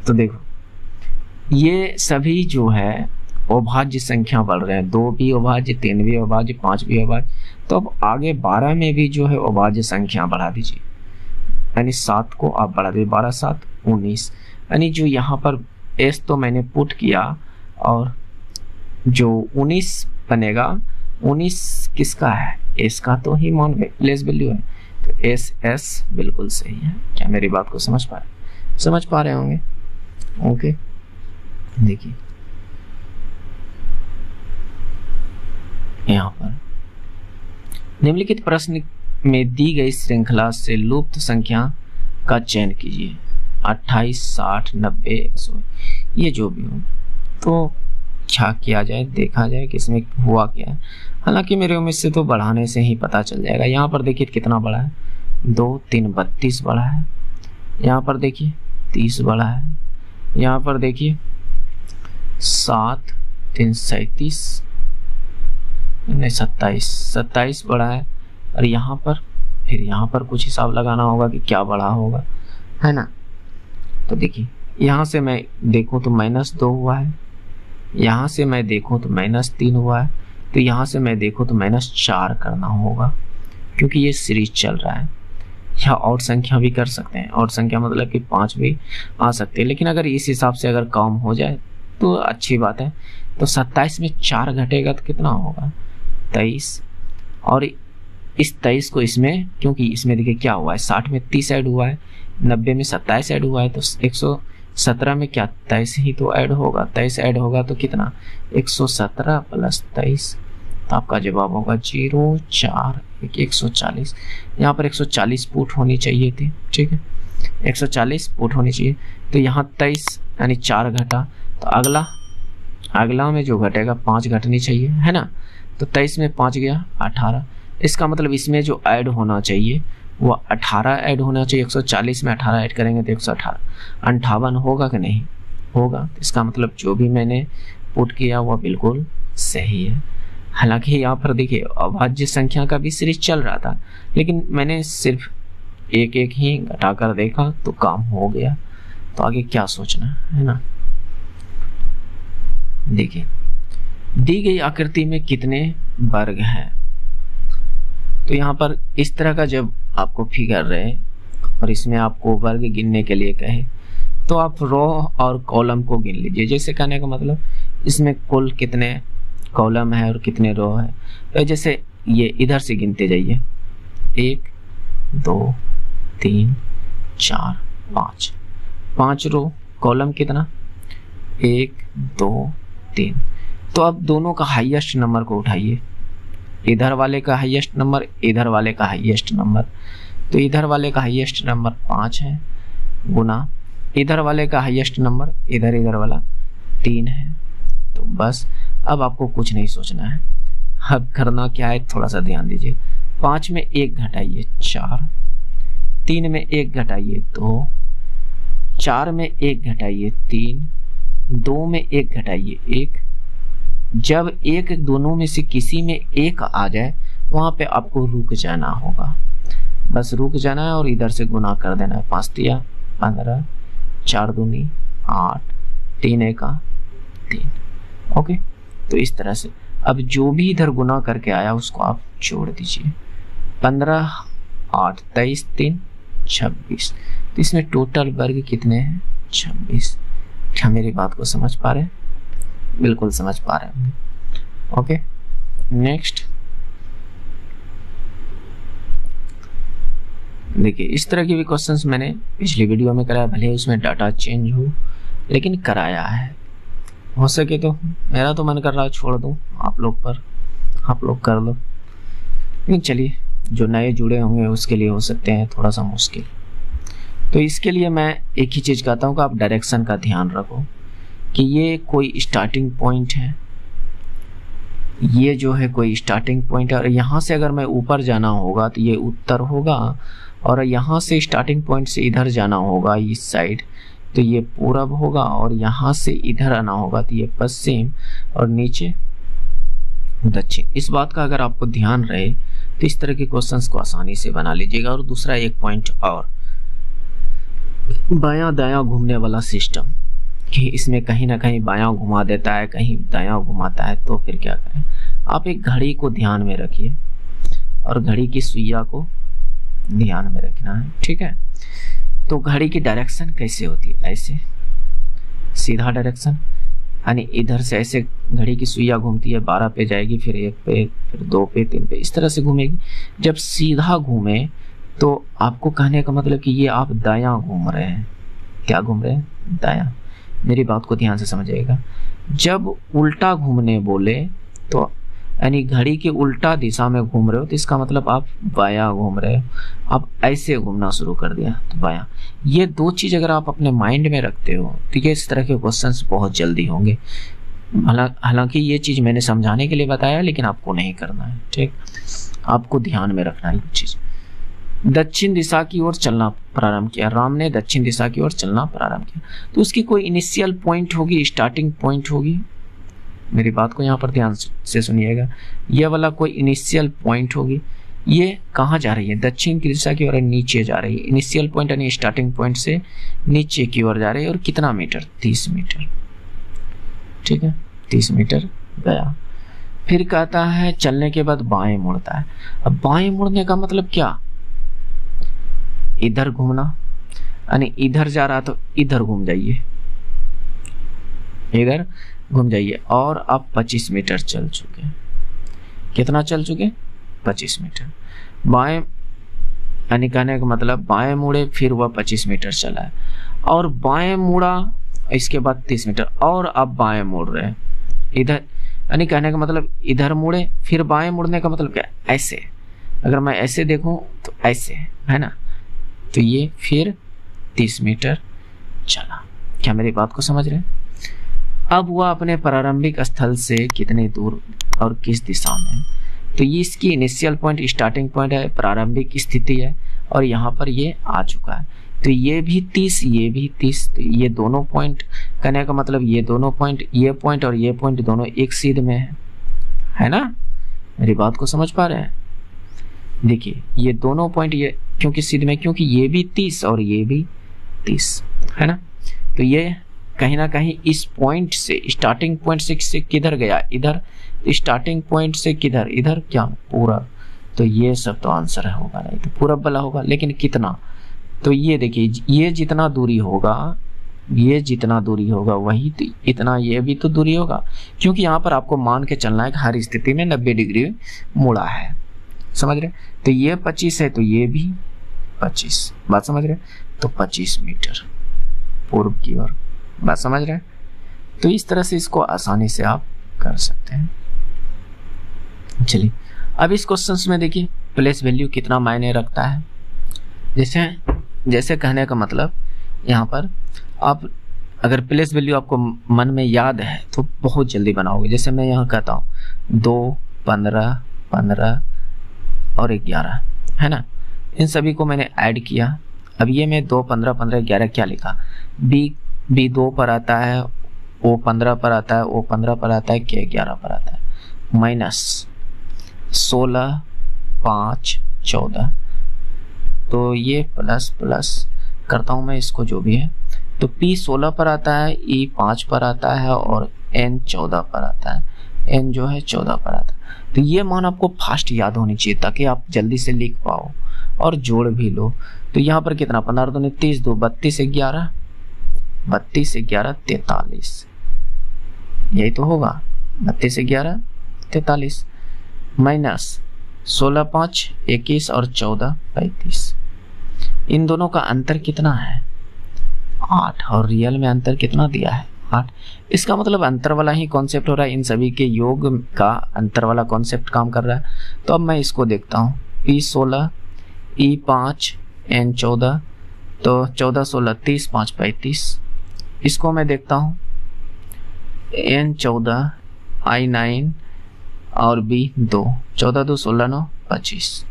तो देखो ये सभी जो है अभाज्य संख्या बढ़ रहे हैं, 2 भी अभाज्य, 3 भी अभाज्य, 5 भी अभाज्य। तो अब आगे 12 में भी जो है अभाज्य संख्या बढ़ा दीजिए, यानी 7 को आप बढ़ा दीजिए, 12 7 19, यानी जो यहाँ पर एस तो मैंने पुट किया, और जो 19 बनेगा, 19 किसका है? एस का तो ही मान प्लेस वैल्यू है, तो एस एस बिल्कुल सही है। क्या मेरी बात को समझ पा रहे होंगे? ओके, देखिए यहाँ पर निम्नलिखित प्रश्न में दी गई श्रृंखला से लुप्त संख्या का चयन कीजिए, 28, 60, 90, 100, ये जो भी हो। तो क्या किया जाए, देखा जाए कि इसमें हुआ क्या है। हालांकि मेरे उम्मीद से तो बढ़ाने से ही पता चल जाएगा। यहाँ पर देखिए कितना बड़ा है, 2 3 32 बड़ा है, यहाँ पर देखिए 30 बड़ा है, यहाँ पर देखिए 7 3 37 नहीं 27 बड़ा है, और यहाँ पर फिर यहाँ पर कुछ हिसाब लगाना होगा कि क्या बड़ा होगा, है ना। तो देखिए यहाँ से मैं देखूँ तो -2 हुआ है, यहाँ से मैं देखूँ तो -3 हुआ है, तो यहाँ से मैं देखूँ तो -4 करना होगा, क्योंकि ये सीरीज चल रहा है। या और संख्या भी कर सकते हैं, और संख्या मतलब कि 5 भी आ सकते हैं, लेकिन अगर इस हिसाब से अगर काम हो जाए तो अच्छी बात है। तो 27 में 4 घटेगा तो कितना होगा? 23, और इस 23 को इसमें, क्योंकि इसमें देखिए क्या हुआ है, 60 में 30 ऐड हुआ है, 90 में 27 ऐड हुआ है, तो 117 में क्या 23 ही तो ऐड होगा, 23 ऐड होगा तो कितना, 117 + 23, तो आपका जवाब होगा 0 4 140। यहाँ पर 140 पुट होनी चाहिए थी, ठीक है, 140 पुट होनी चाहिए। तो यहाँ 23 यानी 4 घटा, तो अगला में जो घटेगा 5 घटनी चाहिए, है ना। तो 23 में 5 गया 18, इसका मतलब इसमें जो ऐड होना चाहिए वो 18 ऐड होना चाहिए। 140 में 18 ऐड करेंगे तो 118, 58 होगा कि नहीं होगा। इसका मतलब जो भी मैंने पुट किया वो बिल्कुल सही है। हालांकि यहाँ पर देखिए अभाज्य संख्या का भी सीरीज चल रहा था, लेकिन मैंने सिर्फ एक एक ही घटाकर देखा तो काम हो गया। तो आगे क्या सोचना है ना। देखिए दी गई आकृति में कितने वर्ग हैं। तो यहाँ पर इस तरह का जब आपको फिगर रहे और इसमें आपको वर्ग गिनने के लिए कहे तो आप रो और कॉलम को गिन लीजिए। जैसे कहने का मतलब इसमें कुल कितने कॉलम है और कितने रो है। तो जैसे ये इधर से गिनते जाइए, 1 2 3 4 5 रो, कॉलम कितना 1 2 3, तो अब दोनों का हाईएस्ट नंबर को उठाइए, इधर वाले का हाईएस्ट नंबर, इधर वाले का हाईएस्ट नंबर। तो इधर वाले का हाईएस्ट नंबर 5 है, गुना इधर वाले का हाईएस्ट नंबर इधर वाला 3 है। तो बस अब आपको कुछ नहीं सोचना है, अब करना क्या है थोड़ा सा ध्यान दीजिए। 5 में 1 घटाइए 4, 3 में 1 घटाइए 2, 4 में 1 घटाइए 3, 2 में 1 घटाइए 1। जब एक दोनों में से किसी में 1 आ जाए वहां पे आपको रुक जाना होगा, बस रुक जाना है और इधर से गुना कर देना है। 5 तिया 15, 4 दूनी 8, 3 एका 3। ओके, तो इस तरह से अब जो भी इधर गुना करके आया उसको आप जोड़ दीजिए। 15 8 23 3 26। तो इसमें टोटल वर्ग कितने हैं? 26। क्या मेरी बात को समझ पा रहे हैं? बिल्कुल समझ पा रहे हैं। ओके, नेक्स्ट देखिए, इस तरह के भी क्वेश्चंस मैंने पिछली वीडियो में कराया, भले उसमें डाटा चेंज हो लेकिन कराया है। हो सके तो मेरा तो मन कर रहा है छोड़ दूं आप लोग पर, आप लोग कर लो, लेकिन चलिए जो नए जुड़े होंगे उसके लिए हो सकते हैं थोड़ा सा मुश्किल। तो इसके लिए मैं एक ही चीज कहता हूँ कि आप डायरेक्शन का ध्यान रखो कि ये कोई स्टार्टिंग पॉइंट है, ये जो है कोई स्टार्टिंग पॉइंट है, और यहाँ से अगर मैं ऊपर जाना होगा तो ये उत्तर होगा, और यहाँ से स्टार्टिंग पॉइंट से इधर जाना होगा इस साइड तो ये पूरब होगा, और यहाँ से इधर आना होगा तो ये पश्चिम, और नीचे दक्षिण। इस बात का अगर आपको ध्यान रहे तो इस तरह के क्वेश्चंस को आसानी से बना लीजिएगा। और दूसरा एक पॉइंट और, बायां दायां घूमने वाला सिस्टम, कि इसमें कहीं ना कहीं बायां घुमा देता है, कहीं दायां घुमाता है, तो फिर क्या करें? आप एक घड़ी को ध्यान में रखिए और घड़ी की सुइया को ध्यान में रखना है, ठीक है? तो घड़ी की डायरेक्शन कैसे होती है? ऐसे सीधा डायरेक्शन, यानी इधर से ऐसे घड़ी की सुइया घूमती है, 12 पे जाएगी, फिर 1 पे, फिर 2 पे, 3 पे, इस तरह से घूमेगी। जब सीधा घूमे तो आपको कहने का मतलब कि ये आप दायां घूम रहे हैं। क्या घूम रहे हैं? दायां। मेरी बात को ध्यान से समझिएगा। जब उल्टा घूमने बोले तो यानी घड़ी के उल्टा दिशा में घूम रहे हो तो इसका मतलब आप बायां घूम रहे हो। आप ऐसे घूमना शुरू कर दिया तो बायां। ये दो चीज अगर आप अपने माइंड में रखते हो तो ये इस तरह के क्वेश्चंस बहुत जल्दी होंगे। हालांकि ये चीज मैंने समझाने के लिए बताया, लेकिन आपको नहीं करना है, ठीक? आपको ध्यान में रखना है ये चीज। दक्षिण दिशा की ओर चलना प्रारंभ किया, राम ने दक्षिण दिशा की ओर चलना प्रारंभ किया, तो उसकी कोई इनिशियल पॉइंट होगी, स्टार्टिंग पॉइंट होगी। मेरी बात को यहाँ पर ध्यान से सुनिएगा। ये वाला कोई इनिशियल पॉइंट होगी। ये कहाँ जा रही है? दक्षिण की दिशा की ओर नीचे जा रही है। इनिशियल पॉइंट यानी स्टार्टिंग पॉइंट से नीचे की ओर जा रही है। और कितना मीटर? 30 मीटर, ठीक है? 30 मीटर गया। फिर कहता है चलने के बाद बाएं मुड़ता है। अब बाएं मुड़ने का मतलब क्या? इधर घूमना, यानी इधर जा रहा तो इधर घूम जाइए, इधर घूम जाइए। और आप 25 मीटर चल चुके। कितना चल चुके? 25 मीटर। बाएं यानी कहने का मतलब बाएं मुड़े, फिर वह 25 मीटर चला है, और बाएं मुड़ा, इसके बाद 30 मीटर, और अब बाएं मुड़ रहे हैं इधर। यानी कहने का मतलब इधर मुड़े, फिर बाएं मुड़ने का मतलब क्या? ऐसे। अगर मैं ऐसे देखूं तो ऐसे है ना, तो ये फिर 30 मीटर चला। क्या मेरी बात को समझ रहे हैं? अब वह अपने प्रारंभिक स्थल से कितने दूर और किस दिशा में? तो ये इसकी इनिशियल पॉइंट, स्टार्टिंग पॉइंट है, प्रारंभिक स्थिति है, और यहाँ पर ये आ चुका है। तो ये भी 30, ये भी 30। तो ये दोनों पॉइंट, कहने का मतलब ये दोनों पॉइंट, ये पॉइंट और ये पॉइंट दोनों एक सीध में है ना? मेरी बात को समझ पा रहे हैं? देखिए ये दोनों पॉइंट ये क्योंकि सीध में, क्योंकि ये भी 30 और ये भी 30 है ना? तो ये कहीं ना कहीं इस पॉइंट से, स्टार्टिंग पॉइंट से किधर गया? इधर। स्टार्टिंग पॉइंट से किधर? इधर। क्या? पूरब। तो ये सब तो आंसर होगा नहीं, तो पूरब वाला होगा। लेकिन कितना? तो ये देखिए, ये जितना दूरी होगा, ये जितना दूरी होगा वही तो इतना ये भी तो दूरी होगा, क्योंकि यहाँ पर आपको मान के चलना है कि हर स्थिति में 90 डिग्री मुड़ा है। समझ रहे? तो ये 25 है तो ये भी 25। बात समझ रहे? तो 25 मीटर पूर्व की ओर। बात समझ रहे? तो इस तरह से इसको आसानी से आप कर सकते हैं। चलिए अब इस क्वेश्चंस में देखिए प्लेस वैल्यू कितना मायने रखता है। जैसे कहने का मतलब यहाँ पर आप अगर प्लेस वैल्यू आपको मन में याद है तो बहुत जल्दी बनाओगे। जैसे मैं यहाँ कहता हूँ 2, 15, 15 और 11 है ना, इन सभी को मैंने ऐड किया। अब ये मैं 2, 15, 15, 11 क्या लिखा, बी 2 पर आता है, ओ 15 पर आता है, ओ 15 पर आता है, के 11 पर आता है, माइनस 16, 5, 14। तो ये प्लस प्लस करता हूँ मैं इसको जो भी है। तो P 16 पर आता है, E 5 पर आता है और N 14 पर आता है, N जो है 14 पर आता है। तो ये मान आपको फास्ट याद होनी चाहिए ताकि आप जल्दी से लिख पाओ और जोड़ भी लो। तो यहाँ पर कितना 15 दूनी 30, 2 32, 11 32, 11 43, यही तो होगा 32, 11 43, माइनस 16, 5 21 और 14 35। इन दोनों का अंतर कितना है 8 और रियल में अंतर कितना दिया है 8। इसका मतलब अंतर वाला ही कॉन्सेप्ट हो रहा है, इन सभी के योग का अंतर वाला कॉन्सेप्ट काम कर रहा है। तो अब मैं इसको देखता हूँ P 16, E 5, N 14, तो 14 16 30, 5 35। इसको मैं देखता हूँ N 14, I 9 और B 2, 14 2 16 9 25।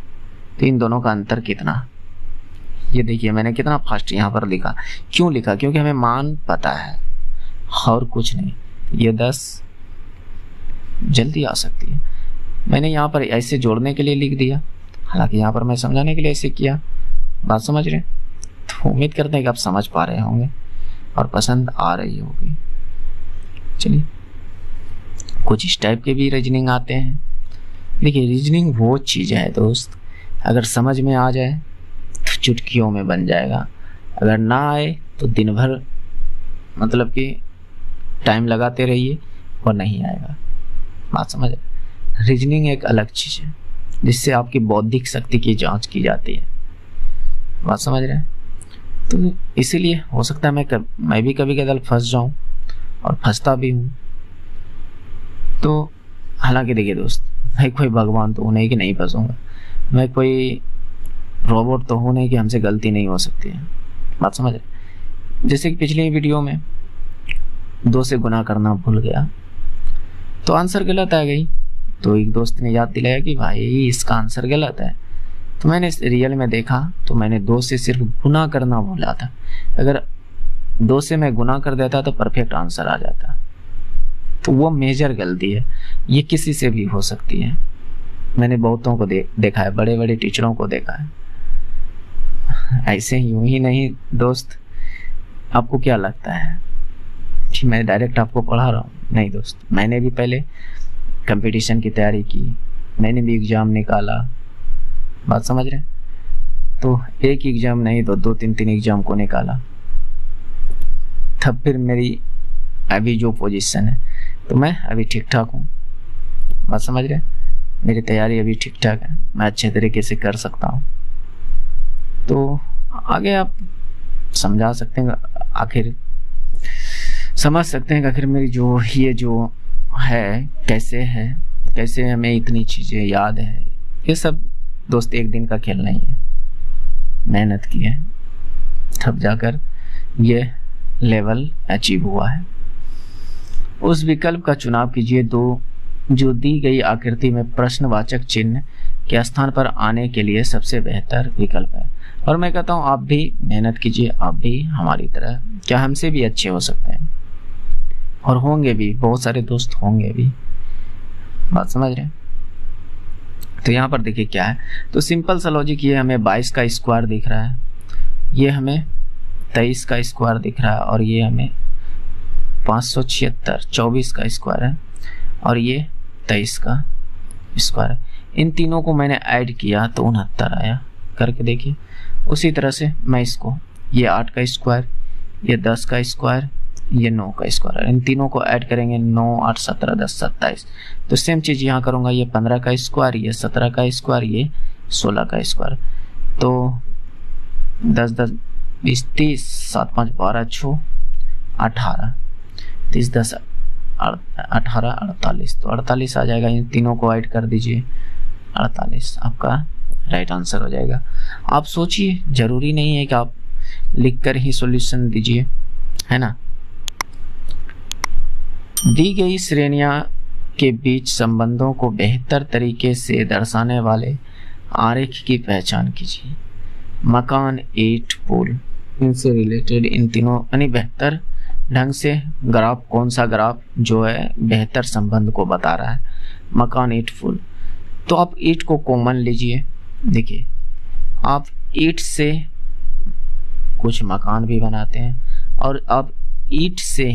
तो इन दोनों का अंतर कितना, ये देखिए मैंने कितना फास्ट यहाँ पर लिखा। क्यों लिखा, क्योंकि हमें मान पता है और कुछ नहीं। ये 10 जल्दी आ सकती है, मैंने यहाँ पर ऐसे जोड़ने के लिए लिख दिया, हालांकि यहाँ पर मैं समझाने के लिए ऐसे किया। बात समझ रहे? तो उम्मीद करते हैं कि आप समझ पा रहे होंगे और पसंद आ रही होगी। चलिए कुछ इस टाइप के भी रीजनिंग आते हैं। देखिए रीजनिंग वो चीज़ है दोस्त, अगर समझ में आ जाए तो चुटकियों में बन जाएगा, अगर ना आए तो दिन भर मतलब कि टाइम लगाते रहिए और नहीं आएगा। बात समझ रहे? रीजनिंग एक अलग चीज़ है जिससे आपकी बौद्धिक शक्ति की जांच की जाती है। बात समझ रहे हैं? तो इसीलिए हो सकता है मैं भी कभी कभी फंस जाऊं और फंसता भी हूं। तो हालांकि देखिए दोस्त, मैं कोई भगवान तो हूँ नहीं कि नहीं फंसूंगा, मैं कोई रोबोट तो हूँ नहीं कि हमसे गलती नहीं हो सकती है। बात समझ रहे? जैसे कि पिछली वीडियो में 2 से गुना करना भूल गया तो आंसर गलत आ गई, तो एक दोस्त ने याद दिलाया कि भाई इसका आंसर गलत है। तो मैंने रियल में देखा तो मैंने 2 से सिर्फ गुना करना भूला था। अगर 2 से मैं गुना कर देता तो परफेक्ट आंसर आ जाता। तो वो मेजर गलती है, ये किसी से भी हो सकती है। मैंने बहुतों को देखा है, बड़े बड़े टीचरों को देखा है। ऐसे यूं ही नहीं दोस्त, आपको क्या लगता है कि मैं डायरेक्ट आपको पढ़ा रहा हूँ? नहीं दोस्त, मैंने भी पहले कंपटीशन की तैयारी की, मैंने भी एग्जाम निकाला। बात समझ रहे? तो एक एग्जाम नहीं तो 2-3 एग्जाम को निकाला, तब फिर मेरी अभी जो पोजीशन है, तो मैं अभी ठीक ठाक हूँ। बात समझ रहे? मेरी तैयारी अभी ठीक ठाक है, मैं अच्छे तरीके से कर सकता हूँ। तो आगे आप समझा सकते हैं, आखिर समझ सकते हैं कि आखिर मेरी जो ये जो है कैसे हमें इतनी चीज़ें याद है। ये सब दोस्त एक दिन का खेल नहीं है, मेहनत की है तब जाकर ये लेवल अचीव हुआ है। उस विकल्प का चुनाव कीजिए जो दी गई आकृति में प्रश्नवाचक चिन्ह के स्थान पर आने के लिए सबसे बेहतर विकल्प है। और मैं कहता हूँ आप भी मेहनत कीजिए, आप भी हमारी तरह क्या हमसे भी अच्छे हो सकते हैं और होंगे भी, बहुत सारे दोस्त होंगे भी। बात समझ रहे हैं? तो यहाँ पर देखिए क्या है, तो सिंपल सा लॉजिक, ये हमें 22 का स्क्वायर दिख रहा है, ये हमें 23 का स्क्वायर दिख रहा है और ये हमें 576 24 का स्क्वायर है और ये 23 का स्क्वायर है। इन तीनों को मैंने ऐड किया तो 69 आया, करके देखिए। उसी तरह से मैं इसको, ये 8 का स्क्वायर, ये 10 का स्क्वायर, ये 9 का स्क्वायर, इन तीनों को ऐड करेंगे 9 8 17 10 27। तो सेम चीज़ यहाँ करूँगा, ये 15 का स्क्वायर, ये 17 का स्क्वायर, ये 16 का स्क्वायर। तो 10 10 20 30, 7 5 12 6 18, 30 10 18, 48, तो 48 आ जाएगा। इन तीनों को ऐड कर दीजिए, 48 आपका राइट आंसर हो जाएगा। आप सोचिए, जरूरी नहीं है कि आप लिखकर ही सॉल्यूशन दीजिए, है ना। दी गई श्रेणियां के बीच संबंधों को बेहतर तरीके से दर्शाने वाले आरेख की पहचान कीजिए। मकान, ईंट, पुल, इनसे रिलेटेड इन तीनों यानी बेहतर ढंग से ग्राफ, कौन सा ग्राफ जो है बेहतर संबंध को बता रहा है, मकान, ईंट, पुल। तो आप ईंट को कॉमन लीजिए। देखिए, आप ईंट से कुछ मकान भी बनाते हैं और आप ईंट से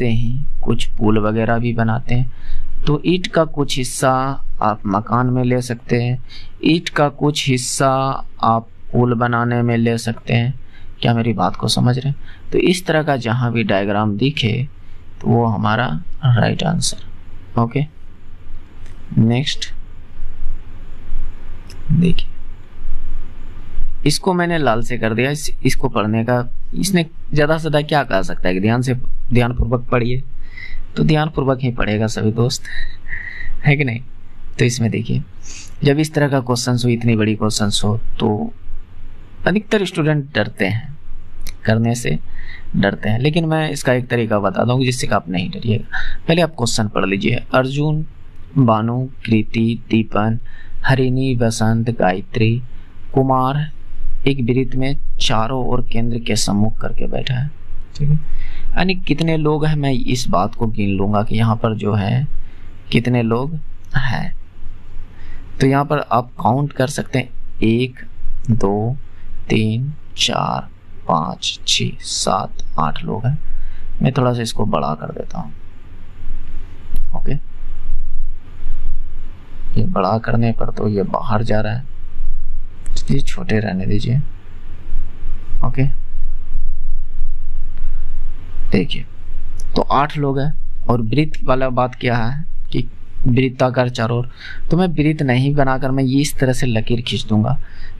ही कुछ पुल वगैरह भी बनाते हैं। तो ईंट का कुछ हिस्सा आप मकान में ले सकते हैं, ईंट का कुछ हिस्सा आप पुल बनाने में ले सकते हैं। क्या मेरी बात को समझ रहे हैं? तो इस तरह का जहां भी डायग्राम दिखे तो वो हमारा राइट आंसर। ओके, नेक्स्ट देखिए, इसको मैंने लाल से कर दिया। इसको पढ़ने का इसने ज्यादा से ज्यादा क्या कह सकता है कि ध्यानपूर्वक पढ़िए, तो ध्यानपूर्वक ही पढ़ेगा सभी दोस्त, है कि नहीं। तो इसमें देखिए, जब इस तरह का क्वेश्चन हो, इतनी बड़ी क्वेश्चन हो, तो अधिकतर स्टूडेंट डरते हैं, करने से डरते हैं। लेकिन मैं इसका एक तरीका बता दूंगा जिससे कि आप नहीं डरिएगा। पहले आप क्वेश्चन पढ़ लीजिए। अर्जुन, बानु, कृति, दीपन, हरिणी, बसंत, गायत्री, कुमार एक वृत्त में चारों ओर केंद्र के सम्मुख करके बैठा है। ठीक है, यानी कितने लोग हैं, मैं इस बात को गिन लूंगा कि यहाँ पर जो है कितने लोग हैं। तो यहाँ पर आप काउंट कर सकते हैं, 1, 2, 3, 4, 5, 6, 7, 8 लोग हैं। मैं थोड़ा सा इसको बड़ा कर देता हूँ। ओके, ये बड़ा करने पर तो ये बाहर जा रहा है, ये छोटे रहने दीजिए। ओके, देखिए, तो 8 लोग हैं। और वृत्त वाला बात क्या है कि वृत्ताकार चारों ओर, तो मैं वृत्त नहीं बनाकर मैं ये इस तरह से लकीर खींच दूंगा।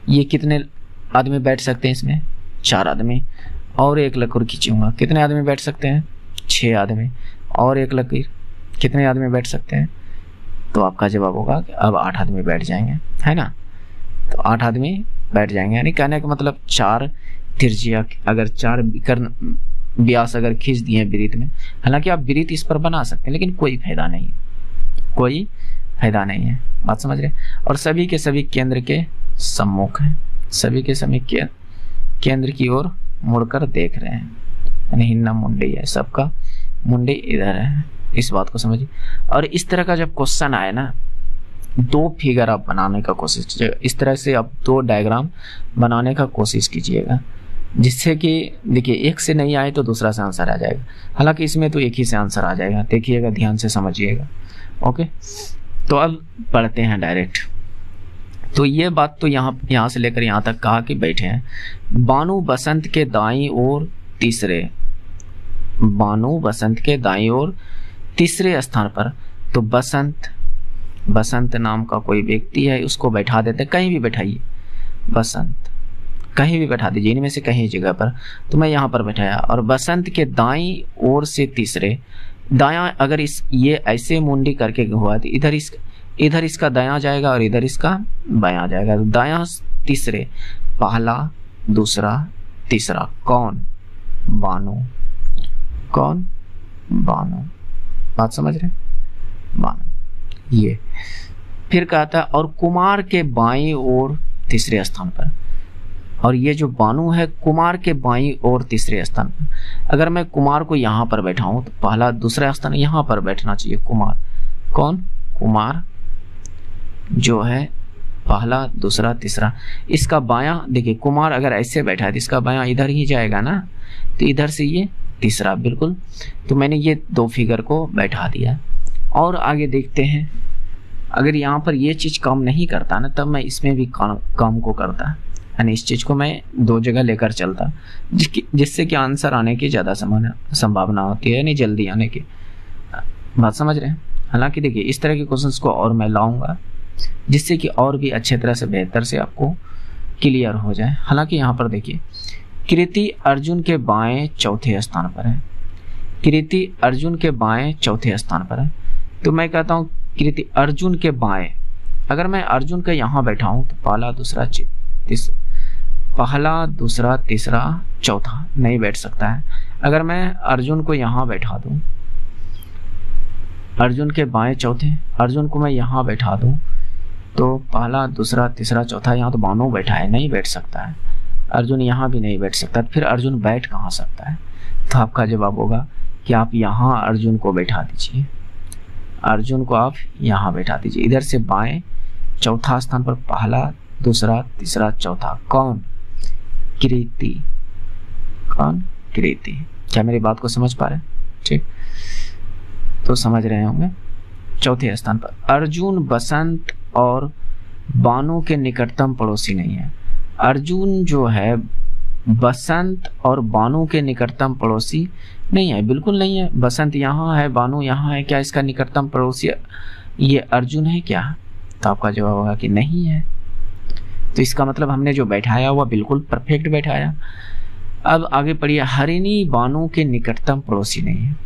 ये कितने आदमी बैठ सकते हैं इसमें? 4 आदमी। और एक लकीर खींचूंगा, कितने आदमी बैठ सकते हैं? 6 आदमी। और एक लकीर, कितने आदमी बैठ सकते हैं? तो आपका जवाब होगा कि अब 8 आदमी बैठ जाएंगे, है ना। तो 8 आदमी बैठ जाएंगे, यानी कहने का मतलब 4 त्रिज्या, अगर 4 विकर्ण व्यास अगर खींच दिए वृत्त में, हालांकि आप वृत्त इस पर बना सकते हैं, लेकिन कोई फायदा नहीं है, कोई फायदा नहीं है। बात समझ रहे? और सभी के सभी केंद्र के सम्मुख हैं, सभी के सभी केंद्र की ओर मुड़कर देख रहे हैं, यानी हिन्ना मुंडी है, सबका मुंडी इधर है। इस बात को समझिए। और इस तरह का जब क्वेश्चन आए ना, 2 फिगर आप बनाने का कोशिश कीजिएगा। इस तरह से आप 2 डायग्राम बनाने का कोशिश कीजिएगा, जिससे कि देखिए, एक से नहीं आए तो दूसरा से आंसर आ जाएगा। हालांकि इसमें तो एक ही से आंसर आ जाएगा, देखिएगा, ध्यान से समझिएगा। ओके, तो अब पढ़ते हैं डायरेक्ट। तो ये बात तो यहाँ से लेकर यहाँ तक कहा कि बैठे हैं। बानु बसंत के दाईं ओर तीसरे, बानु बसंत के दाईं ओर तीसरे स्थान पर। तो बसंत नाम का कोई व्यक्ति है, उसको बैठा देते, कहीं भी बैठाइए, बसंत कहीं भी बैठा दीजिए, इनमें से कहीं जगह पर। तो मैं यहाँ पर बैठाया, और बसंत के दाईं ओर से तीसरे, दायां अगर ये ऐसे मुंडी करके हुआ तो इधर इसका दायां जाएगा और इधर इसका बायां जाएगा। तो दायां तीसरे, पहला, दूसरा, तीसरा। कौन? बानु। कौन? बानु। बात समझ रहे? बानु। ये फिर कहता है, और कुमार के बाईं ओर तीसरे स्थान पर। और ये जो बानु है, कुमार के बाईं ओर तीसरे स्थान पर। अगर मैं कुमार को यहाँ पर बैठाऊं तो पहला, दूसरा स्थान यहाँ पर बैठना चाहिए। कुमार, कौन? कुमार जो है पहला, दूसरा, तीसरा। इसका बायां देखिए, कुमार अगर ऐसे बैठा है तो इसका बायां इधर ही जाएगा ना, तो इधर से ये तीसरा, बिल्कुल। तो मैंने ये 2 फिगर को बैठा दिया। और आगे देखते हैं, अगर यहाँ पर ये चीज काम नहीं करता ना, तब मैं इसमें भी काम को करता, यानी इस चीज को मैं 2 जगह लेकर चलता, जिससे कि आंसर आने की ज्यादा संभावना होती है, यानी जल्दी आने की। बात समझ रहे हैं? हालांकि देखिए, इस तरह के क्वेश्चंस को और मैं लाऊंगा, जिससे कि और भी अच्छे तरह से, बेहतर से आपको क्लियर हो जाए। हालांकि यहाँ पर देखिए, कृति अर्जुन के बाएं चौथे स्थान पर है, कृति अर्जुन के बाएं चौथे स्थान पर है। तो मैं कहता हूँ कृति अर्जुन के बाएं, अगर मैं अर्जुन के यहाँ बैठा हूँ तो पहला दूसरा तीसरा चौथा नहीं बैठ सकता है। अगर मैं अर्जुन को यहाँ बैठा दूं, अर्जुन के बाएं चौथे, अर्जुन को मैं यहाँ बैठा दूं तो पहला दूसरा तीसरा चौथा, यहाँ तो बानो बैठा है, नहीं बैठ सकता है। अर्जुन यहाँ भी नहीं बैठ सकता, फिर अर्जुन बैठ कहाँ सकता है? तो आपका जवाब होगा कि आप यहाँ अर्जुन को बैठा दीजिए, अर्जुन को आप यहाँ बैठा दीजिए। इधर से बाएं चौथा स्थान पर पहला दूसरा तीसरा चौथा, कौन? कृति। कौन? कृति। क्या मेरी बात को समझ पा रहे हैं? ठीक, तो समझ रहे होंगे। चौथे स्थान पर अर्जुन बसंत और बानो के निकटतम पड़ोसी नहीं है। अर्जुन जो है बसंत और बानो के निकटतम पड़ोसी नहीं है, बिल्कुल नहीं है। बसंत यहाँ है, बानो यहाँ है, क्या इसका निकटतम पड़ोसी ये अर्जुन है क्या? तो आपका जवाब होगा कि नहीं है। तो इसका मतलब हमने जो बैठाया हुआ बिल्कुल परफेक्ट बैठाया। अब आगे पढ़िए, हरिणी बानो के निकटतम पड़ोसी नहीं है।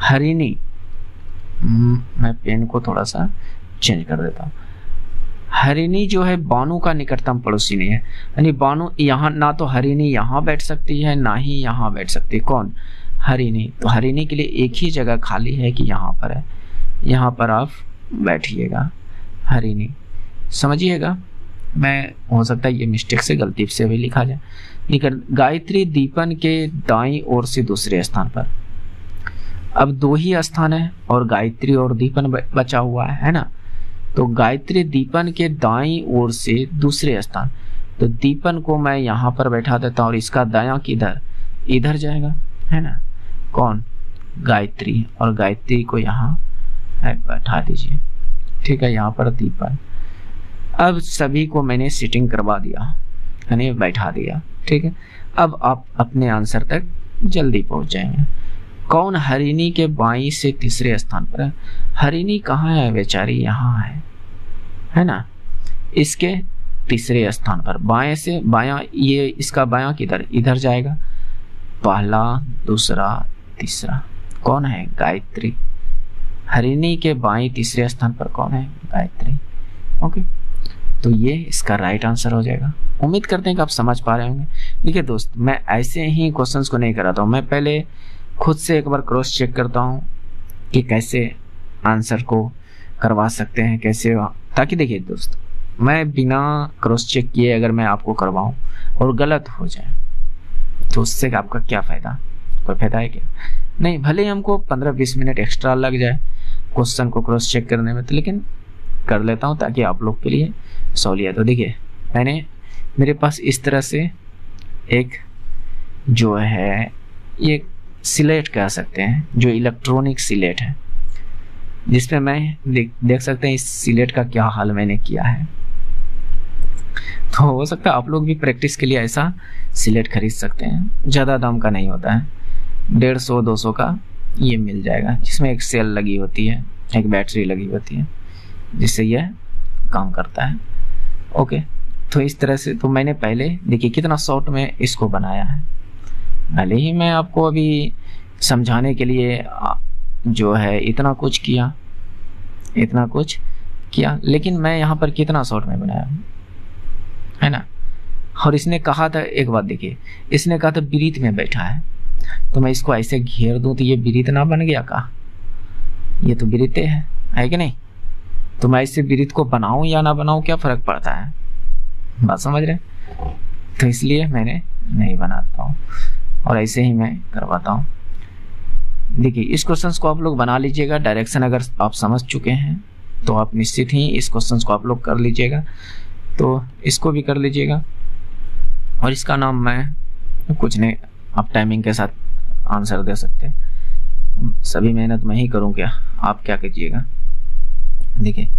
हरिणी, मैं पेन को थोड़ा सा चेंज कर देता हूँ। हरिणी जो है बानो का निकटतम पड़ोसी नहीं है, यानी बानो यहाँ, ना तो हरिणी यहाँ बैठ सकती है ना ही यहाँ बैठ सकती है। कौन? हरिणी। तो हरिणी के लिए एक ही जगह खाली है कि यहाँ पर है, यहाँ पर आप बैठिएगा, हरिणी। समझिएगा, मैं हो सकता है ये मिस्टेक से गलती से भी लिखा जाए। लेकिन गायत्री दीपन के दाईं ओर से दूसरे स्थान पर, अब दो ही स्थान है और गायत्री और दीपन बचा हुआ है ना। तो गायत्री दीपन के दाईं ओर से दूसरे स्थान, तो दीपन को मैं यहाँ पर बैठा देता हूँ और इसका दायां किधर? इधर जाएगा, है ना। कौन? गायत्री, और गायत्री को यहाँ बैठा दीजिए, ठीक है, यहाँ पर दीपन। अब सभी को मैंने सीटिंग करवा दिया, यानी बैठा दिया, ठीक है। अब आप अपने आंसर तक जल्दी पहुंच जाएंगे। कौन हरिणी के बाईं से तीसरे स्थान पर है? हरिणी कहाँ है बेचारी? यहाँ है ना, इसके तीसरे स्थान पर, बाएं से बायां, ये इसका बायां किधर? इधर जाएगा, पहला दूसरा तीसरा। कौन है? गायत्री। हरिणी के बाईं तीसरे स्थान पर कौन है? गायत्री। ओके, तो ये इसका राइट आंसर हो जाएगा। उम्मीद करते हैं कि आप समझ पा रहे होंगे। देखिए दोस्त, मैं ऐसे ही क्वेश्चंस को नहीं कराता हूँ, मैं पहले खुद से एक बार क्रॉस चेक करता हूँ कि कैसे आंसर को करवा सकते हैं, कैसे, ताकि देखिए दोस्त, मैं बिना क्रॉस चेक किए अगर मैं आपको करवाऊँ और गलत हो जाए तो उससे आपका क्या फ़ायदा? कोई फायदा है क्या? नहीं, भले ही हमको 15-20 मिनट एक्स्ट्रा लग जाए क्वेश्चन को क्रॉस चेक करने में, तो लेकिन कर लेता हूँ ताकि आप लोग के लिए सहूलियत हो। देखिए, मेरे पास इस तरह से एक जो है, ये सिलेट कह सकते हैं, जो इलेक्ट्रॉनिक सिलेट है, जिसपे मैं देख सकते हैं इस सिलेट का क्या हाल मैंने किया है। तो हो सकता है आप लोग भी प्रैक्टिस के लिए ऐसा सिलेट खरीद सकते हैं, ज़्यादा दाम का नहीं होता है, 150-200 का ये मिल जाएगा, जिसमें एक सेल लगी होती है, एक बैटरी लगी होती है, जिससे यह काम करता है। ओके, तो इस तरह से, तो मैंने पहले देखिए कितना शॉर्ट में इसको बनाया है। भले ही मैं आपको अभी समझाने के लिए जो है इतना कुछ किया, लेकिन मैं यहाँ पर कितना शॉर्ट में बनाया है ना। और इसने कहा था, एक बात देखिए, इसने कहा था बिरीत में बैठा है, तो मैं इसको ऐसे घेर दूं तो ये बिरीत ना बन गया का? ये तो बिरीते है कि नहीं? तो मैं इससे बिरीत को बनाऊं या ना बनाऊं, क्या फर्क पड़ता है? बात समझ रहे? तो इसलिए मैंने नहीं बनाता हूँ और ऐसे ही मैं करवाता हूँ। देखिए, इस क्वेश्चन को आप लोग बना लीजिएगा। डायरेक्शन अगर आप समझ चुके हैं तो आप निश्चित ही इस क्वेश्चन को आप लोग कर लीजिएगा, तो इसको भी कर लीजिएगा। और इसका नाम मैं कुछ नहीं, आप टाइमिंग के साथ आंसर दे सकते हैं। सभी मेहनत मैं ही करूँ क्या, आप क्या कीजिएगा। देखिए,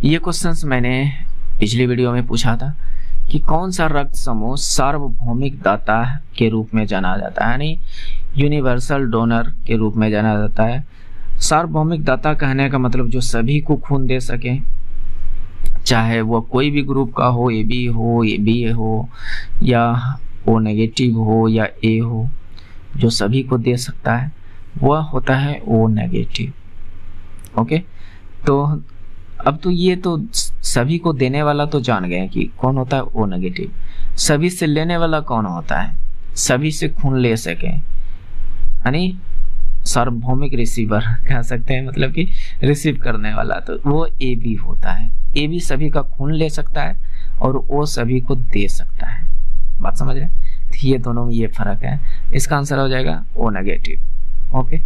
ये क्वेश्चंस मैंने पिछली वीडियो में पूछा था कि कौन सा रक्त समूह सार्वभौमिक दाता के रूप में जाना जाता है, यानी यूनिवर्सल डोनर के रूप में जाना जाता है। सार्वभौमिक दाता कहने का मतलब जो सभी को खून दे सके, चाहे वो कोई भी ग्रुप का हो, ए बी हो या ओ नेगेटिव हो या ए हो, जो सभी को दे सकता है, वह होता है O नेगेटिव। ओके, तो अब तो ये तो सभी को देने वाला तो जान गए कि कौन होता है O नेगेटिव। सभी से लेने वाला कौन होता है? सभी से खून ले सके, यानी सार्वभौमिक रिसीवर कह सकते हैं, मतलब कि रिसीव करने वाला, तो वो AB होता है। AB सभी का खून ले सकता है और O सभी को दे सकता है। बात समझ रहे हैं? ये दोनों में ये फर्क है। इसका आंसर हो जाएगा O नेगेटिव। ओके,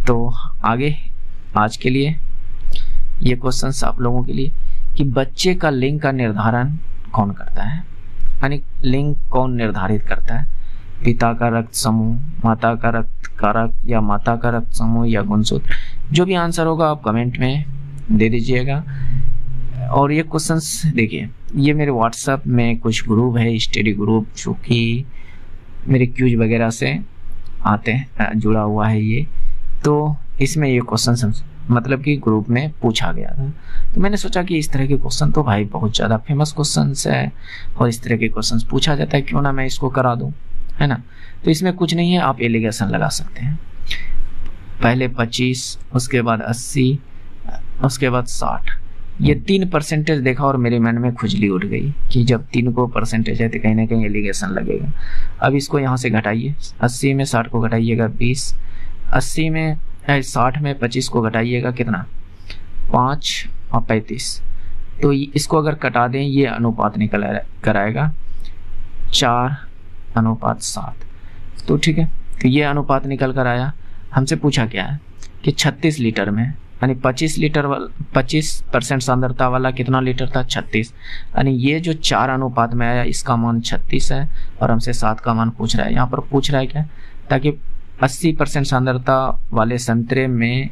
तो आगे आज के लिए ये क्वेश्चन आप लोगों के लिए कि बच्चे का लिंग का निर्धारण कौन करता है, यानी लिंग कौन निर्धारित करता है? पिता का रक्त समूह, माता का रक्त कारक, या माता का रक्त समूह, या गुणसूत्र। जो भी आंसर होगा आप कमेंट में दे दीजिएगा। और ये क्वेश्चंस देखिए, ये मेरे व्हाट्सएप में कुछ ग्रुप है, स्टडी ग्रुप, जो कि मेरे क्यूज वगैरह से आते हैं, जुड़ा हुआ है ये। तो इसमें ये क्वेश्चन मतलब कि ग्रुप में पूछा गया था, तो मैंने सोचा कि इस तरह के क्वेश्चन तो भाई बहुत ज़्यादा फेमस क्वेश्चन है और इस तरह के क्वेश्चन पूछा जाता है, क्यों ना मैं इसको करा दूं, है ना। तो इसमें कुछ नहीं है, आप एलिगेशन लगा सकते हैं। पहले 25, उसके बाद 80, उसके बाद 60। ये 3 परसेंटेज देखा और मेरे मन में खुजली उठ गई कि जब 3 को परसेंटेज है तो कहीं ना कहीं एलिगेशन लगेगा। अब इसको यहाँ से घटाइए, 80 में 60 को घटाइएगा 20, 80 में 60 में 25 को घटाइएगा कितना, 5 और 35। तो इसको अगर कटा दें ये अनुपात निकल कर आएगा 4:7। तो ठीक है, तो ये अनुपात निकल कर आया। हमसे पूछा क्या है कि 36 लीटर में, यानी 25% सांद्रता वाला कितना लीटर था, 36। यानी ये जो 4 अनुपात में आया इसका मान 36 है और हमसे 7 का मान पूछ रहा है। यहाँ पर पूछ रहा है क्या, ताकि 80% सांद्रता वाले संतरे में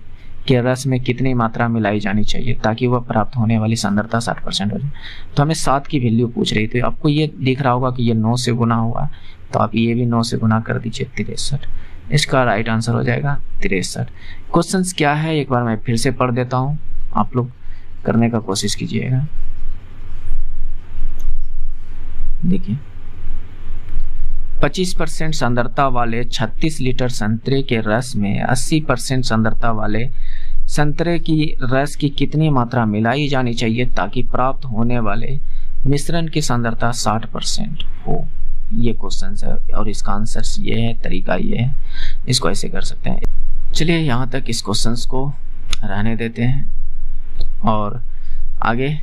के रस में कितनी मात्रा मिलाई जानी चाहिए ताकि वह प्राप्त होने वाली सांद्रता 60% हो जाए। तो हमें 7 की वैल्यू पूछ रही थी। आपको ये दिख रहा होगा कि ये 9 से गुना हुआ, तो आप ये भी 9 से गुना कर दीजिए, 63। इसका राइट आंसर हो जाएगा 63। क्वेश्चंस क्या है एक बार मैं फिर से पढ़ देता हूँ, आप लोग करने का कोशिश कीजिएगा। देखिए, 25% सांद्रता वाले 36 लीटर संतरे के रस में 80% सांद्रता वाले संतरे की रस की कितनी मात्रा मिलाई जानी चाहिए ताकि प्राप्त होने वाले मिश्रण की सांद्रता 60% हो। ये क्वेश्चन है और इसका आंसर ये है, तरीका ये है, इसको ऐसे कर सकते हैं। चलिए यहाँ तक इस क्वेश्चन को रहने देते हैं और आगे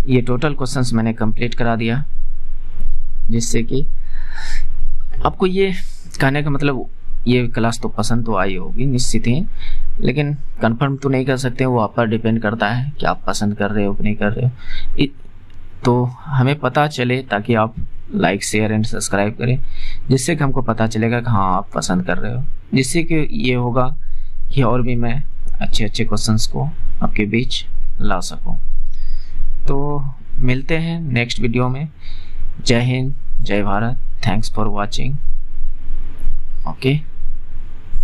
ये टोटल क्वेश्चंस मैंने कंप्लीट करा दिया, जिससे कि आपको ये कहने का मतलब ये क्लास तो पसंद तो आई होगी निश्चित ही, लेकिन कंफर्म तो नहीं कर सकते, वो आप पर डिपेंड करता है कि आप पसंद कर रहे हो कि नहीं कर रहे हो। तो हमें पता चले ताकि आप लाइक शेयर एंड सब्सक्राइब करें, जिससे कि हमको पता चलेगा कि हाँ आप पसंद कर रहे हो, जिससे कि ये होगा कि और भी मैं अच्छे अच्छे क्वेश्चंस को आपके बीच ला सकूं। तो मिलते हैं नेक्स्ट वीडियो में। जय हिंद, जय Bharat, thanks for watching. Okay.